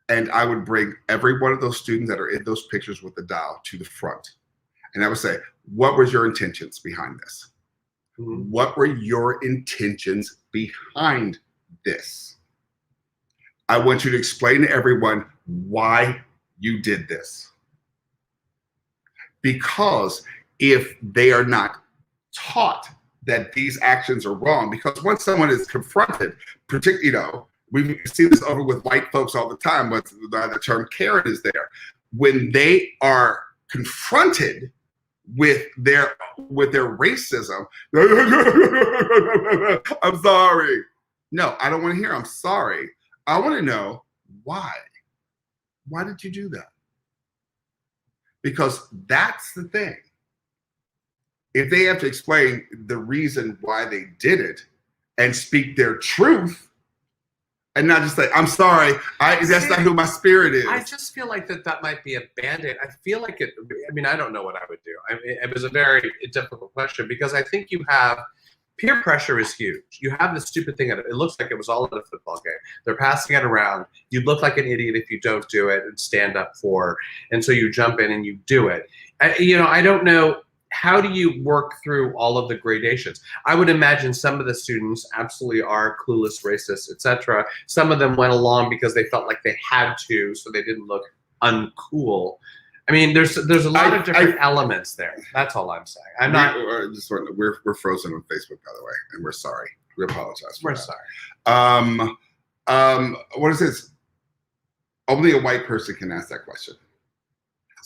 and I would bring every one of those students that are in those pictures with the doll to the front. And I would say, what were your intentions behind this? Mm-hmm. What were your intentions behind this? I want you to explain to everyone why you did this. Because if they are not taught that these actions are wrong. Because once someone is confronted, particularly, we see this over with white folks all the time, but the term Karen is there. When they are confronted with their racism, I'm sorry. No, I don't want to hear I'm sorry. I want to know why. Why did you do that? Because that's the thing. If they have to explain the reason why they did it and speak their truth, and not just say, I'm sorry, that's not who my spirit is. I just feel like that might be a Band-Aid. I feel like it, I mean, I don't know what I would do. It was a very difficult question because I think you have, peer pressure is huge. You have this stupid thing, it looks like it was all at a football game. They're passing it around. You look like an idiot if you don't do it and stand up for, and so you jump in and you do it. I don't know. How do you work through all of the gradations? I would imagine some of the students absolutely are clueless, racist, etc. Some of them went along because they felt like they had to, so they didn't look uncool. I mean, there's a lot of different elements there. That's all I'm saying. I'm not. We're frozen on Facebook, by the way, and we're sorry. We apologize. We're sorry. What is this? Only a white person can ask that question.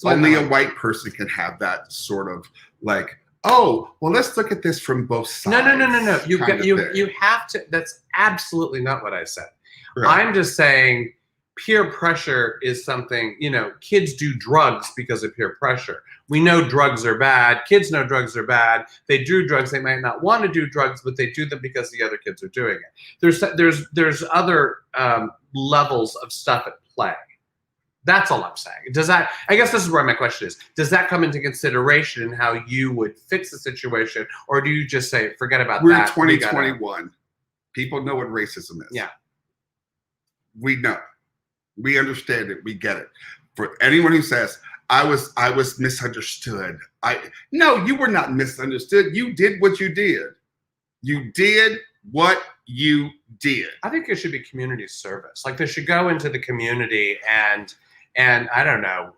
Only a white person can have that sort of like, oh, well, let's look at this from both sides. No. You have to. That's absolutely not what I said. Right. I'm just saying peer pressure is something, kids do drugs because of peer pressure. We know drugs are bad. Kids know drugs are bad. They do drugs. They might not want to do drugs, but they do them because the other kids are doing it. There's other levels of stuff at play. That's all I'm saying. Does that, I guess this is where my question is, does that come into consideration in how you would fix the situation, or do you just say, forget about that? We're in 2021. People know what racism is. Yeah. We know. We understand it. We get it. For anyone who says, I was misunderstood. No, you were not misunderstood. You did what you did. You did what you did. I think it should be community service. Like they should go into the community and I don't know,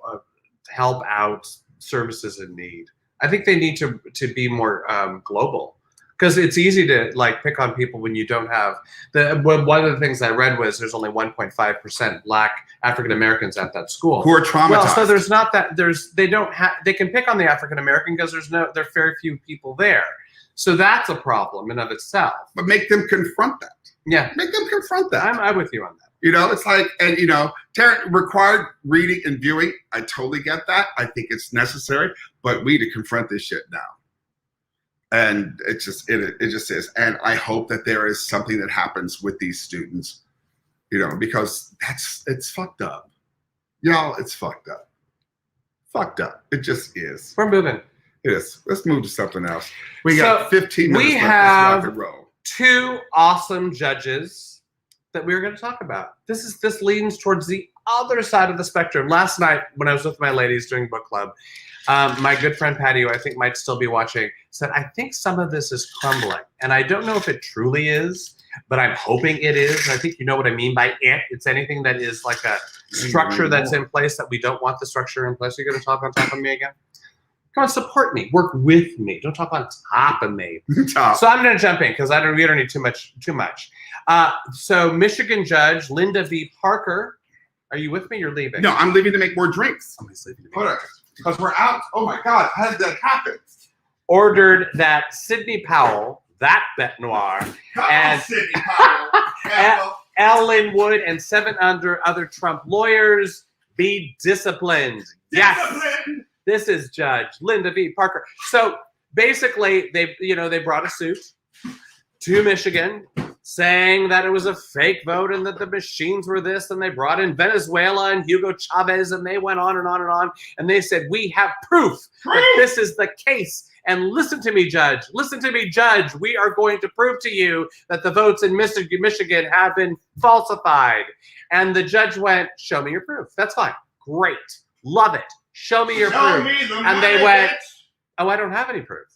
help out services in need. I think they need to be more global, because it's easy to like pick on people when you don't have one of the things I read was there's only 1.5% Black African Americans at that school who are traumatized. Well, so there's not that they can pick on the African American because there are very few people there. So that's a problem in of itself. But make them confront that. Yeah. Make them confront that. I'm with you on that. It's like, and required reading and viewing. I totally get that. I think it's necessary, but we need to confront this shit now. And it just is. And I hope that there is something that happens with these students, because it's fucked up. Y'all, it's fucked up. Fucked up. It just is. We're moving. It is. Let's move to something else. We got 15 minutes left. We have two awesome judges that we're going to talk about. This leans towards the other side of the spectrum. Last night, when I was with my ladies during book club, my good friend Patty, who I think might still be watching, said, I think some of this is crumbling. And I don't know if it truly is, but I'm hoping it is. I think you know what I mean by it. It's anything that is like a structure that's in place that we don't want the structure in place. Are you going to talk on top of me again? Come on, support me. Work with me. Don't talk on top of me. So I'm going to jump in because we don't need too much. So Michigan judge Linda V. Parker, are you with me? You're leaving. No, I'm leaving to make more drinks. Somebody's leaving. Because we're out. Oh my God, how did that happen? Ordered that Sidney Powell, that Bet Noir, and Ellen Wood and 7 other Trump lawyers be disciplined. Yes. This is Judge Linda V. Parker. So basically, they brought a suit to Michigan saying that it was a fake vote and that the machines were this, and they brought in Venezuela and Hugo Chavez, and they went on and on and on. And they said, we have proof that this is the case. And listen to me, Judge. Listen to me, Judge. We are going to prove to you that the votes in Michigan have been falsified. And the judge went, show me your proof. That's fine. Great. Love it. Show me your proof. And they went, oh, I don't have any proof.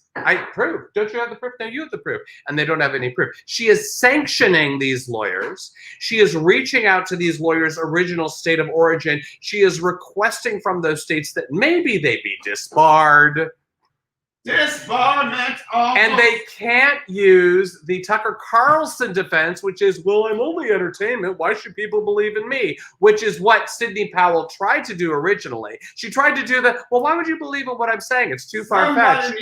Proof. Don't you have the proof? No, you have the proof. And they don't have any proof. She is sanctioning these lawyers. She is reaching out to these lawyers' original state of origin. She is requesting from those states that maybe they be disbarred. Disbarment almost. And they can't use the Tucker Carlson defense, which is, well, I'm only entertainment. Why should people believe in me? Which is what Sidney Powell tried to do originally. She tried to do the, well, why would you believe in what I'm saying? It's too far-fetched.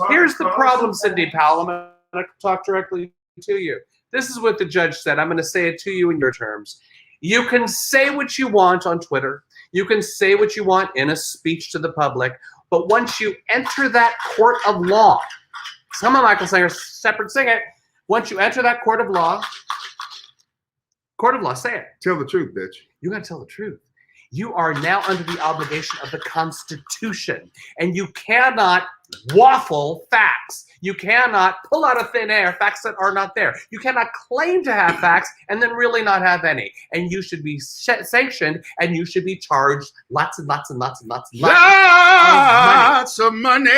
Here's the problem, Sidney Powell. I'm going to talk directly to you. This is what the judge said. I'm going to say it to you in your terms. You can say what you want on Twitter. You can say what you want in a speech to the public. But once you enter that court of law, some of Michael Sanger's separate sing it. Once you enter that court of law, say it. Tell the truth, bitch. You got to tell the truth. You are now under the obligation of the Constitution, and you cannot waffle facts. You cannot pull out of thin air facts that are not there. You cannot claim to have facts and then really not have any. And you should be sanctioned, and you should be charged lots and lots and lots and lots and lots of money.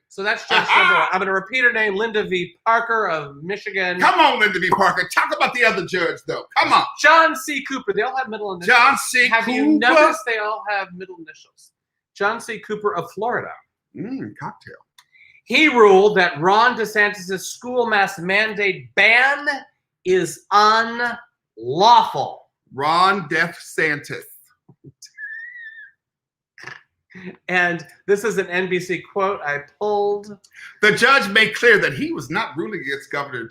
So that's Judge number one. I'm going to repeat her name, Linda V. Parker of Michigan. Come on, Linda V. Parker. Talk about the other judge, though. Come on. John C. Cooper. They all have middle initials. John C. Have Cooper. you noticed they all have middle initials? John C. Cooper of Florida. Cocktail. He ruled that Ron DeSantis' school mask mandate ban is unlawful. Ron DeSantis. And this is an NBC quote I pulled. The judge made clear that he was not ruling against Governor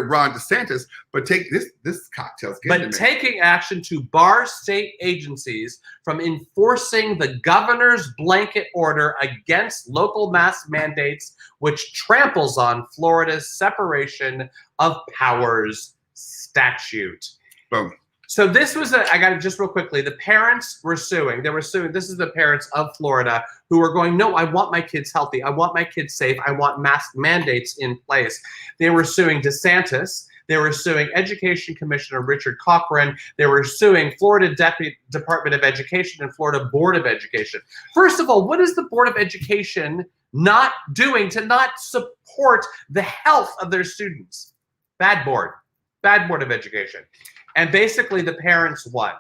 Ron DeSantis, but this cocktail's getting to me. Taking action to bar state agencies from enforcing the governor's blanket order against local mask mandates, which tramples on Florida's separation of powers statute. Boom. So this was I got it just real quickly. The parents were suing. They were suing. This is the parents of Florida who were going, no, I want my kids healthy. I want my kids safe. I want mask mandates in place. They were suing DeSantis. They were suing Education Commissioner Richard Cochran. They were suing Florida Department of Education and Florida Board of Education. First of all, what is the Board of Education not doing to not support the health of their students? Bad board of education. And basically the parents won.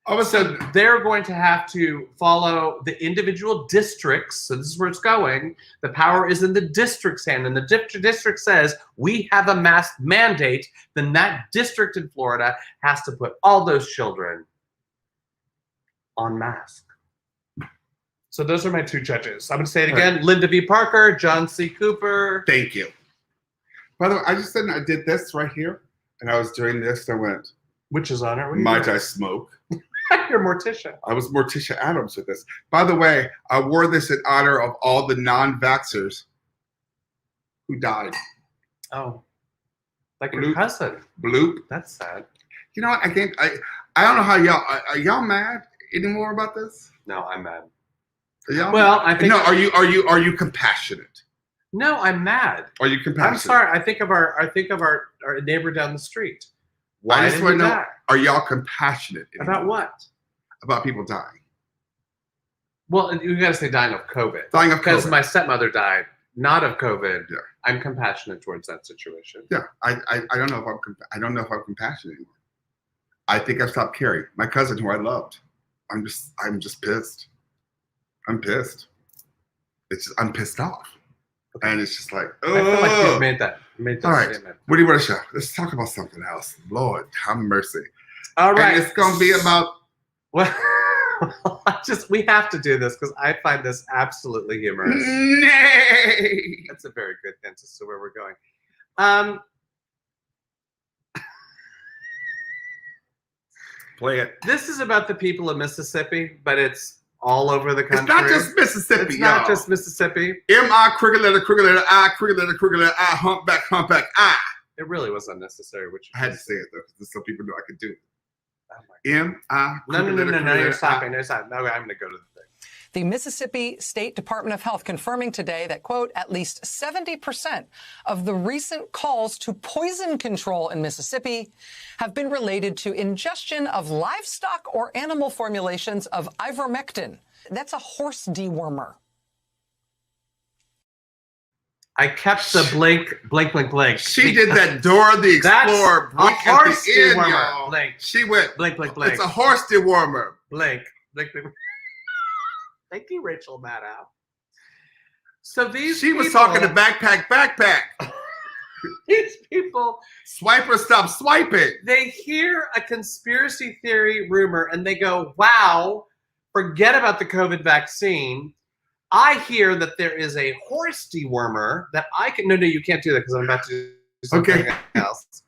All of a sudden, they're going to have to follow the individual districts. So this is where it's going. The power is in the district's hand. And the district says, we have a mask mandate. Then that district in Florida has to put all those children on mask. So those are my two judges. I'm going to say it again. Right. Linda V. Parker, John C. Cooper. Thank you. By the way, I just said I did this right here. And I was doing this, and I went, which is honor? Might I smoke? You're Morticia. I was Morticia Adams with this. By the way, I wore this in honor of all the non-vaxxers who died. Oh. Like your cousin. Bloop. That's sad. You know what? I don't know how y'all are y'all mad anymore about this? No, I'm mad. Well, I think are you compassionate? No, I'm mad. Are you compassionate? I'm sorry. I think of our neighbor down the street. Why I just want to know, are y'all compassionate anymore? About what? About people dying. Well, you got to say dying of COVID. Dying of COVID. Because my stepmother died, not of COVID. Yeah. I'm compassionate towards that situation. Yeah, I don't know if I'm compassionate anymore. I think I've stopped caring. My cousin, who I loved, I'm just pissed. I'm pissed. I'm pissed off. Okay. And it's just like, oh. I feel like you've made that all right. statement. What do you want to show? Let's talk about something else. Lord, have mercy. All right. And it's going to be about. Well, we have to do this because I find this absolutely humorous. Nay. That's a very good hint as to where we're going. Play it. This is about the people of Mississippi, but it's all over the country. It's not just Mississippi, It's not just Mississippi. M-I, crooked letter, I, crooked letter, I, humpback, I. It really was unnecessary. I had to say it, though, because some people know I could do it. Oh M-I, No, you're stopping. No, I'm going to go to the thing. The Mississippi State Department of Health confirming today that, quote, at least 70% of the recent calls to poison control in Mississippi have been related to ingestion of livestock or animal formulations of ivermectin. That's a horse dewormer. I kept the blink. She did that Dora the Explorer blink a horse at the end, dewormer. y'all. Blink. She went blink. It's a horse dewormer. Blink. Thank you, Rachel Maddow. So these She was people- talking to backpack. These people, Swiper, stop swiping. they hear a conspiracy theory rumor and they go, wow, forget about the COVID vaccine. I hear that there is a horse dewormer that I can. No, you can't do that because I'm about to do something else.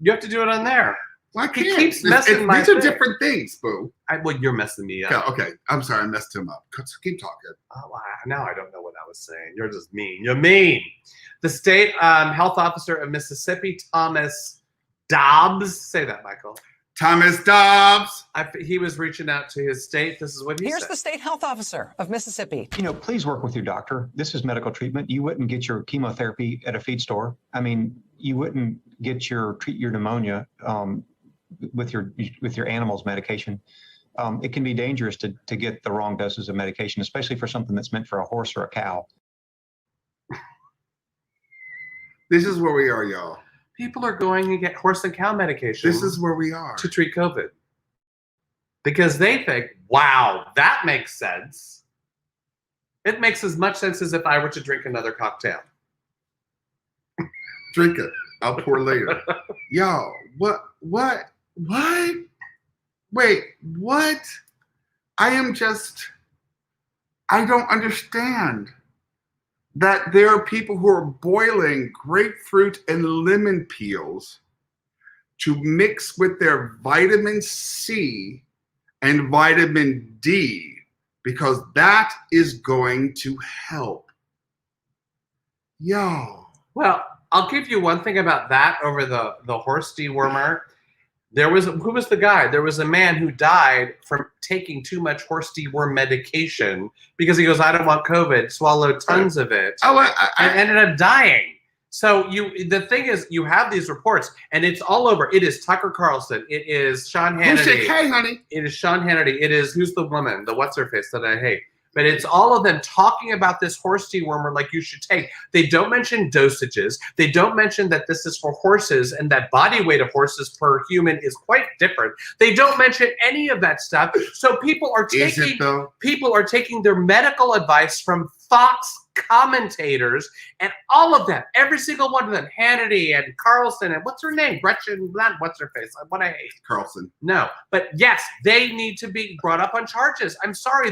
You have to do it on there. Why He can't? keeps messing my These are thing. different things, boo. Well, you're messing me up. Okay, I'm sorry, I messed him up. Keep talking. Oh, now I don't know what I was saying. You're just mean. You're mean. The state health officer of Mississippi, Thomas Dobbs. Say that, Michael. Thomas Dobbs. He was reaching out to his state. This is what he Here's said. the state health officer of Mississippi. Please work with your doctor. This is medical treatment. You wouldn't get your chemotherapy at a feed store. I mean, you wouldn't treat your pneumonia with your animal's medication. It can be dangerous to get the wrong doses of medication, especially for something that's meant for a horse or a cow. This is where we are, y'all. People are going to get horse and cow medication. This is where we are. To treat COVID. Because they think, wow, that makes sense. It makes as much sense as if I were to drink another cocktail. Drink it. I'll pour later. Y'all, what? Wait, what? I don't understand that there are people who are boiling grapefruit and lemon peels to mix with their vitamin C and vitamin D because that is going to help. Yo. Well, I'll give you one thing about that over the horse dewormer. Who was the guy? There was a man who died from taking too much horse deworm medication because he goes, I don't want COVID, swallowed tons of it, and ended up dying. So the thing is, you have these reports, and it's all over. It is Tucker Carlson. It is Sean Hannity. Hey, honey. It is Sean Hannity. It is, who's the woman? The what's her face that I hate. But it's all of them talking about this horse dewormer like you should take. They don't mention dosages. They don't mention that this is for horses and that body weight of horses per human is quite different. They don't mention any of that stuff. So people are taking their medical advice from Fox commentators, and all of them, every single one of them, Hannity and Carlson and what's her name? Gretchen, what's her face? What I hate. Carlson. No, but yes, they need to be brought up on charges. I'm sorry,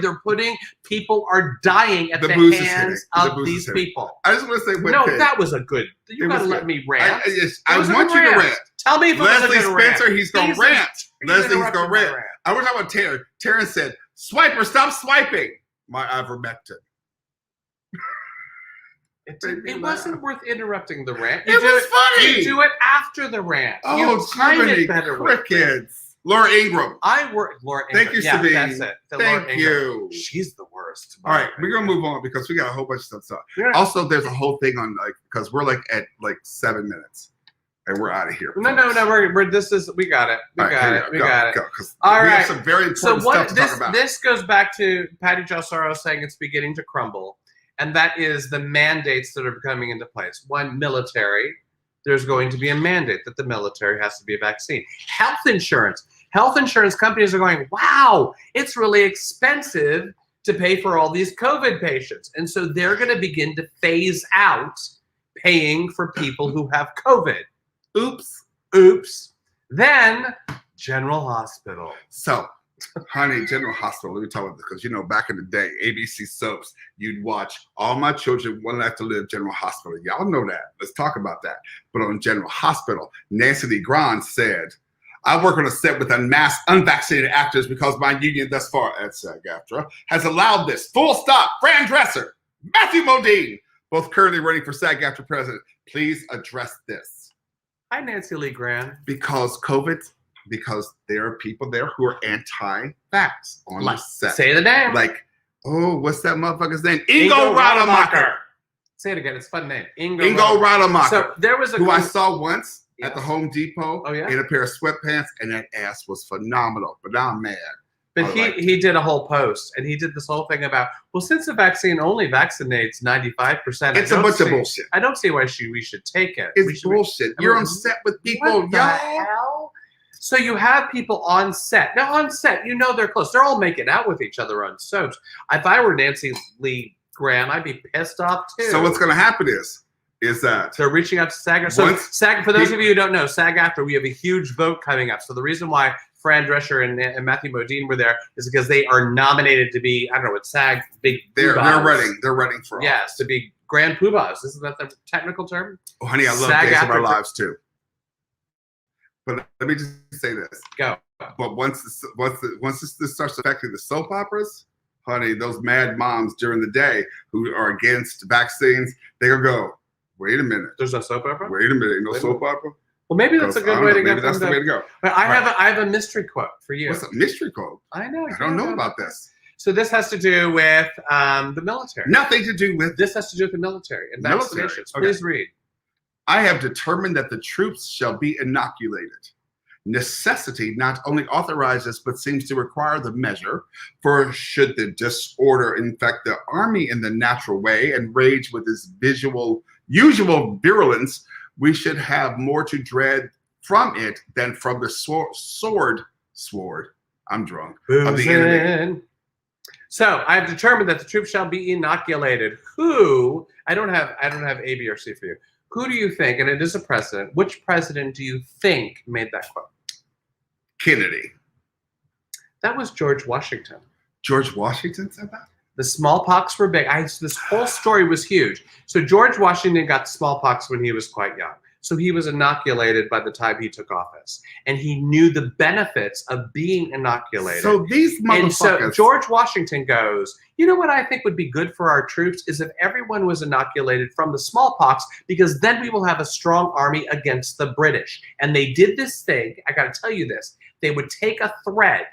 people are dying at the hands of these people. I just want to say one thing. That was a good, you gotta let me rant. I want you to rant. Tell me if Leslie it was a good Spencer, rant. he's going to rant. Leslie's going to rant. I was talking about Taryn. Taryn said, Swiper, stop swiping. My ivermectin. It wasn't worth interrupting the rant. It was funny. You do it after the rant. Oh, Jiminy crickets. Laura Ingram. Laura Ingram. Thank you, Sabine. That's it. Thank you. She's the worst. All right, we're gonna move on because we got a whole bunch of stuff. Yeah. Also, there's a whole thing on because we're at 7 minutes and we're out of here. No. We're this is we got it. We got it. All right. We have some very important stuff to talk about. This goes back to Patty Josaro saying it's beginning to crumble. And that is the mandates that are coming into place. One, military. There's going to be a mandate that the military has to be a vaccine. Health insurance. Health insurance companies are going, wow, it's really expensive to pay for all these COVID patients. And so they're going to begin to phase out paying for people who have COVID. Oops. Then General Hospital. So, honey, General Hospital, let me talk about this because, back in the day, ABC soaps, you'd watch All My Children, One Life to Live, General Hospital. Y'all know that. Let's talk about that. But on General Hospital, Nancy Lee Grahn said, I work on a set with unvaccinated actors because my union thus far at SAG-AFTRA has allowed this. Full stop. Fran Dresser, Matthew Modine, both currently running for SAG-AFTRA president. Please address this. Hi, Nancy Lee Grahn. Because there are people there who are anti-vax on the set. Say the name. What's that motherfucker's name? Ingo Rademacher. Say it again. It's a fun name. Ingo Rademacher. So there was who I saw once at the Home Depot in a pair of sweatpants, and that ass was phenomenal. But now I'm mad. But he did a whole post, and he did this whole thing about, well, since the vaccine only vaccinates 95%, it's a bunch of bullshit. I don't see why we should take it. It's bullshit. You're on set with people, what the hell? So you have people on set. Now on set, they're close. They're all making out with each other on soaps. If I were Nancy Lee Grant. I'd be pissed off too. So what's going to happen is that they're reaching out to SAG. So SAG, for those of you who don't know, SAG-AFTRA, we have a huge vote coming up. So the reason why Fran Drescher and Matthew Modine were there is because they are nominated to be, I don't know what SAG big. They're running for yes, to be grand poobahs. Isn't that the technical term? Oh, honey, I love Days of Our Lives too. But let me just say this. Go. But once this starts affecting the soap operas, honey, those mad moms during the day who are against vaccines, they're gonna go, wait a minute. There's no soap opera? Wait a minute, no soap opera? Well, maybe that's a good way to go. Maybe that's the way to go. But I have a mystery quote for you. What's a mystery quote? I know. I don't know about this. So this has to do with the military. Nothing to do with. This has to do with the military and vaccinations. Okay. Please read. I have determined that the troops shall be inoculated. Necessity not only authorizes but seems to require the measure, for should the disorder infect the army in the natural way and rage with its usual virulence, we should have more to dread from it than from the sword. I'm drunk. Of the enemy. So I have determined that the troops shall be inoculated. Who? I don't have A, B, or C for you. Who do you think? And it is a president. Which president do you think made that quote? Kennedy. That was George Washington. George Washington said that? The smallpox were big. This whole story was huge. So George Washington got smallpox when he was quite young. So he was inoculated by the time he took office. And he knew the benefits of being inoculated. So these motherfuckers. And so George Washington goes, you know what I think would be good for our troops is if everyone was inoculated from the smallpox, because then we will have a strong army against the British. And they did this thing. I got to tell you this. They would take a thread.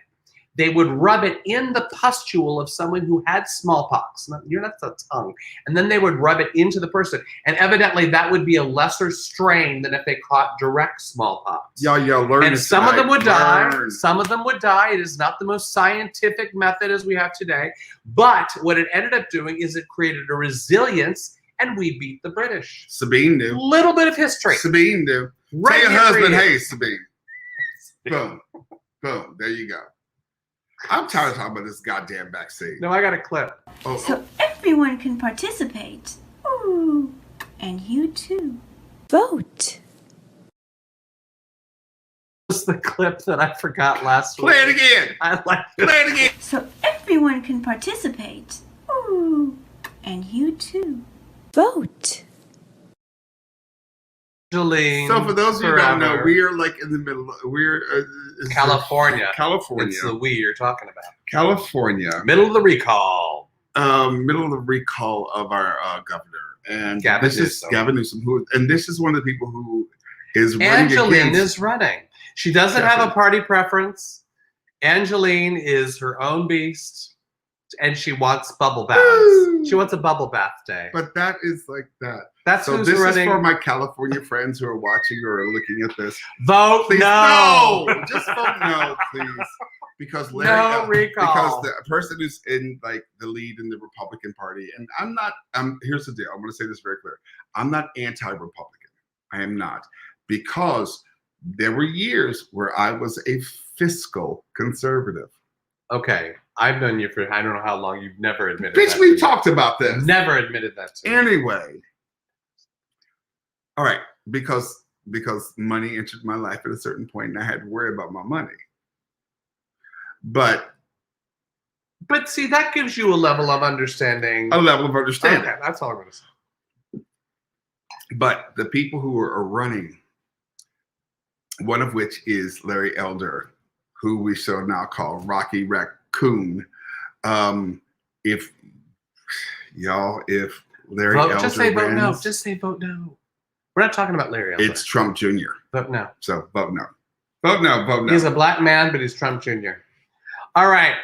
They would rub it in the pustule of someone who had smallpox. You're not the tongue. And then they would rub it into the person. And evidently that would be a lesser strain than if they caught direct smallpox. Y'all learn. And some of them would die. Some of them would die. It is not the most scientific method as we have today. But what it ended up doing is it created a resilience, and we beat the British. Sabine knew. Little bit of history. Sabine knew. Right. Tell your husband, hey, Sabine. Boom. Boom. There you go. I'm tired of talking about this goddamn vaccine. No, I got a clip. So everyone can participate. Ooh, and you too. Vote. Was the clip that I forgot last week. Play it again. I like it. Play it again. So everyone can participate. Ooh, and you too. Vote. So for those of you who don't know, we are like in the middle. We're California. California. It's the we you're talking about. California. Middle of the recall. Middle of the recall of our governor, and Gavin this is Gavin Newsom. And this is one of the people who is running Angeline against. is running. She doesn't have a party preference. Angeline is her own beast, and she wants bubble baths. She wants a bubble bath day. But that is like that. That's so who's this running. is for my California friends who are watching or are looking at this. Vote please, no. Just vote no, please. Because Larry, recall. Because the person who's in like the lead in the Republican Party, and I'm not. Here's the deal. I'm going to say this very clear. I'm not anti-Republican. I am not, because there were years where I was a fiscal conservative. Okay, I've known you for I don't know how long. You've never admitted. Bitch, that we to talked me. about this. Never admitted that to me. Anyway. All right, because money entered my life at a certain point, and I had to worry about my money. But see, that gives you a level of understanding. A level of understanding. Okay, that's all I'm going to say. But the people who are running, one of which is Larry Elder, who we shall now call Rocky Raccoon. If Larry Elder just say vote no. wins, Just say vote no. We're not talking about Larry Elder. it's Trump Jr. Vote no. So vote no. Vote no. Vote no. He's a black man, but he's Trump Jr. All right.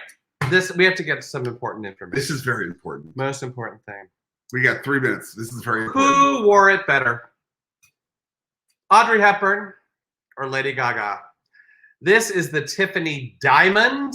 We have to get some important information. This is very important. Most important thing. We got 3 minutes. This is very important. Who wore it better? Audrey Hepburn or Lady Gaga? This is the Tiffany Diamond.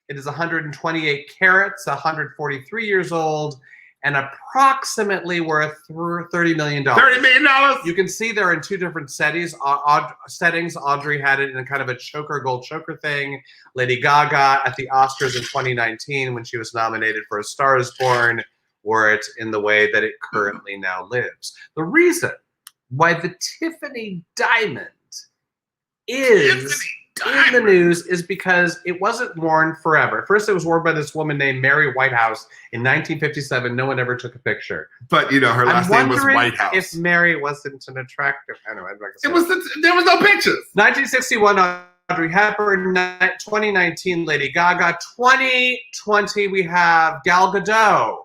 It is 128 carats, 143 years old, and approximately worth $30 million. $30 million. You can see they're in two different settings. Audrey had it in a kind of a gold choker thing. Lady Gaga at the Oscars in 2019 when she was nominated for A Star Is Born wore it in the way that it currently now lives. The reason why the Tiffany diamond is in the news is because it wasn't worn forever. First, it was worn by this woman named Mary Whitehouse in 1957. No one ever took a picture. But her last name was Whitehouse. If Mary wasn't an attractive, anyway, there was no pictures. 1961, Audrey Hepburn. 2019, Lady Gaga. 2020, we have Gal Gadot.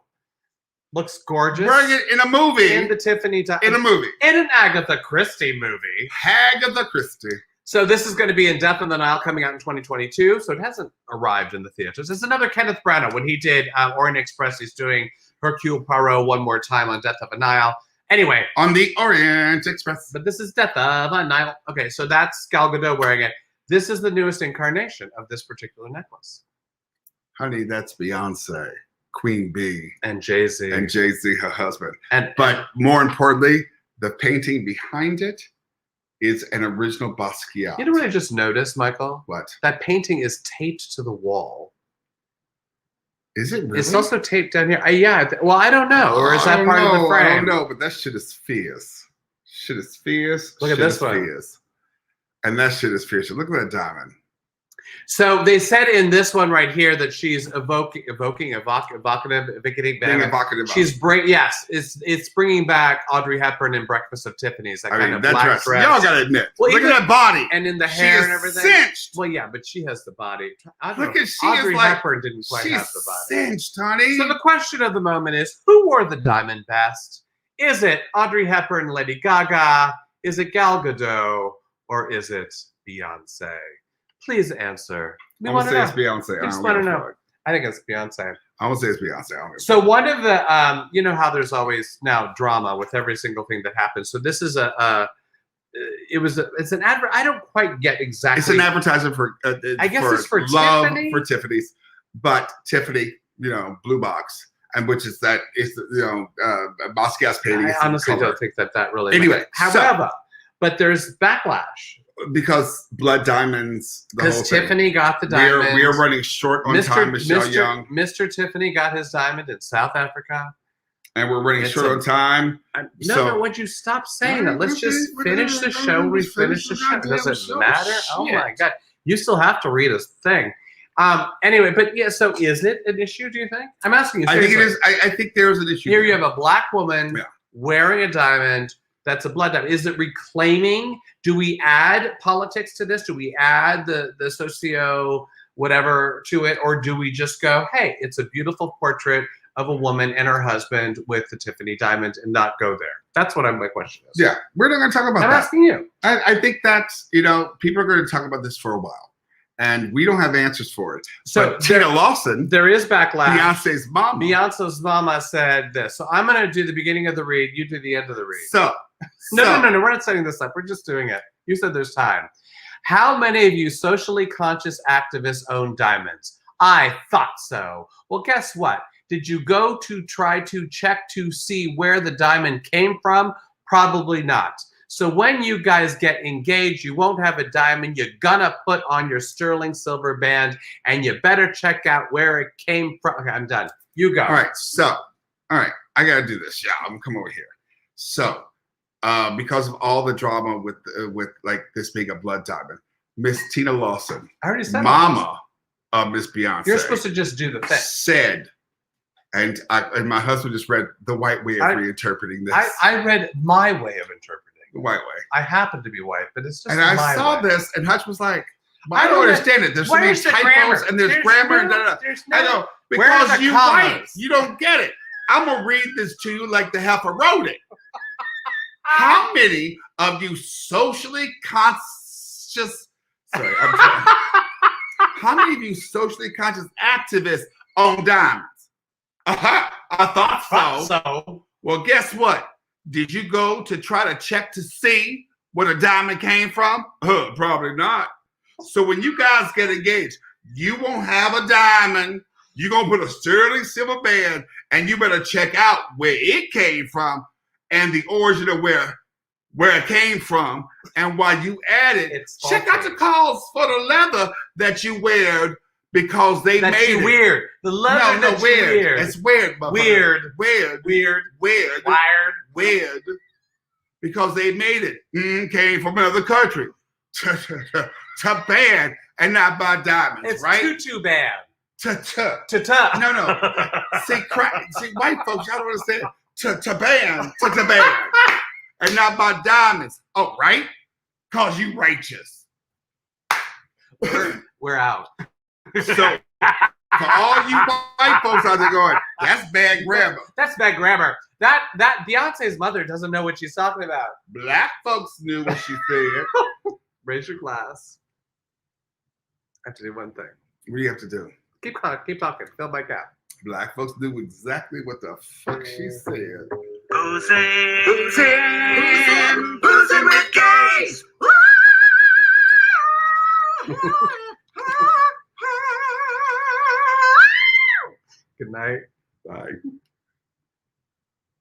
Looks gorgeous. Bring it in a movie. In the Tiffany diamond. In a movie. In an Agatha Christie movie. Agatha Christie. So this is going to be in Death on the Nile, coming out in 2022. So it hasn't arrived in the theaters. It's another Kenneth Branagh. When he did Orient Express, he's doing Hercule Poirot one more time on Death of a Nile. Anyway. On the Orient Express. But this is Death of a Nile. Okay, so that's Gal Gadot wearing it. This is the newest incarnation of this particular necklace. Honey, that's Beyonce, Queen Bee. And Jay-Z. And Jay-Z, her husband. But more importantly, the painting behind it is an original Basquiat. You know what I just noticed, Michael? What? That painting is taped to the wall. Is it really? It's also taped down here. Well, I don't know. Or is that part of the frame? I don't know, but that shit is fierce. Shit is fierce. Look at this one. Fierce. And that shit is fierce. Look at that diamond. So they said in this one right here that she's evocative. She's it's bringing back Audrey Hepburn in Breakfast of Tiffany's. That kind of that black dress. Y'all gotta admit. Well, look at that body and in the hair and everything. Cinched. Well, yeah, but she has the body. Audrey Hepburn didn't quite have the body. Cinched, honey. So the question of the moment is, who wore the diamond best? Is it Audrey Hepburn, Lady Gaga? Is it Gal Gadot? Or is it Beyonce? Please answer. I want to say it's Beyonce. I just want to know. I think it's Beyonce. I would say it's Beyonce. So one of the, you know how there's always now drama with every single thing that happens. So this is it's an advert. I don't quite get exactly. It's an advertisement for. I guess it's for love Tiffany? for Tiffany's, but Tiffany, blue box, and which is Basquiat's painting. I honestly don't think that really. Anyway, however, but there's backlash. Because blood diamonds. Because Tiffany got the diamond. We are running short on time, Michelle Young. Mr. Tiffany got his diamond in South Africa. And we're running short on time. No, would you stop saying that? Let's just finish the show. We finish the show. Does it matter? Oh my God. You still have to read a thing. Anyway, but yeah, so is it an issue, do you think? I'm asking you seriously. I think it is. I think there is an issue. Here you have a black woman wearing a diamond. That's a blood diamond. Is it reclaiming? Do we add politics to this? Do we add the socio whatever to it? Or do we just go, hey, it's a beautiful portrait of a woman and her husband with the Tiffany diamond and not go there? That's what my question is. Yeah, we're not going to talk about that. I'm asking you. I think that's, people are going to talk about this for a while. And we don't have answers for it. So Tina Lawson, there is backlash. Beyonce's mama. Beyonce's mama said this. So I'm going to do the beginning of the read. You do the end of the read. No. We're not setting this up. We're just doing it. You said there's time. How many of you socially conscious activists own diamonds? I thought so. Well, guess what? Did you go to try to check to see where the diamond came from? Probably not. So when you guys get engaged, you won't have a diamond. You're gonna put on your sterling silver band, and you better check out where it came from. Okay, I'm done. You go. All right. I gotta do this. Yeah, I'm gonna come over here. So, because of all the drama with like this being a blood diamond, Miss Tina Lawson, I already said mama of Miss Beyonce, you're supposed to just do the thing. Said, and my husband just read the white way of reinterpreting this. I read my way of interpreting. The white way. I happen to be white, but it's just. And I saw this, and Hutch was like, "I don't understand it. There's so many typos, and there's grammar, and da. I know because you white, you don't get it. I'm gonna read this to you like the heifer wrote it. How many of you socially conscious? Sorry, I'm sorry. How many of you socially conscious activists own diamonds? I thought so. Well, guess what? Did you go to try to check to see where the diamond came from? Probably not. So when you guys get engaged, you won't have a diamond. You're going to put a sterling silver band, and you better check out where it came from and the origin of where it came from. And while you at it, check out the calls for the leather that you wear Because they That's made it. weird. The leather No, that's weird. weird. It's weird. Weird. Weird. Weird. Weird. Wired. Weird. Because they made it. Came from another country. To ban and not buy diamonds, It's right? too bad. To No. See, white folks, y'all don't understand. To ban and not buy diamonds. Oh, right? Cause you righteous. We're out. So for all you white folks out there going, that's bad grammar. That's bad grammar. That Beyonce's mother doesn't know what she's talking about. Black folks knew what she said. Raise your glass. I have to do one thing. What do you have to do? Keep talking. Fill my cap. Black folks knew exactly what the fuck she said. Boozing with gays. Good night. Bye.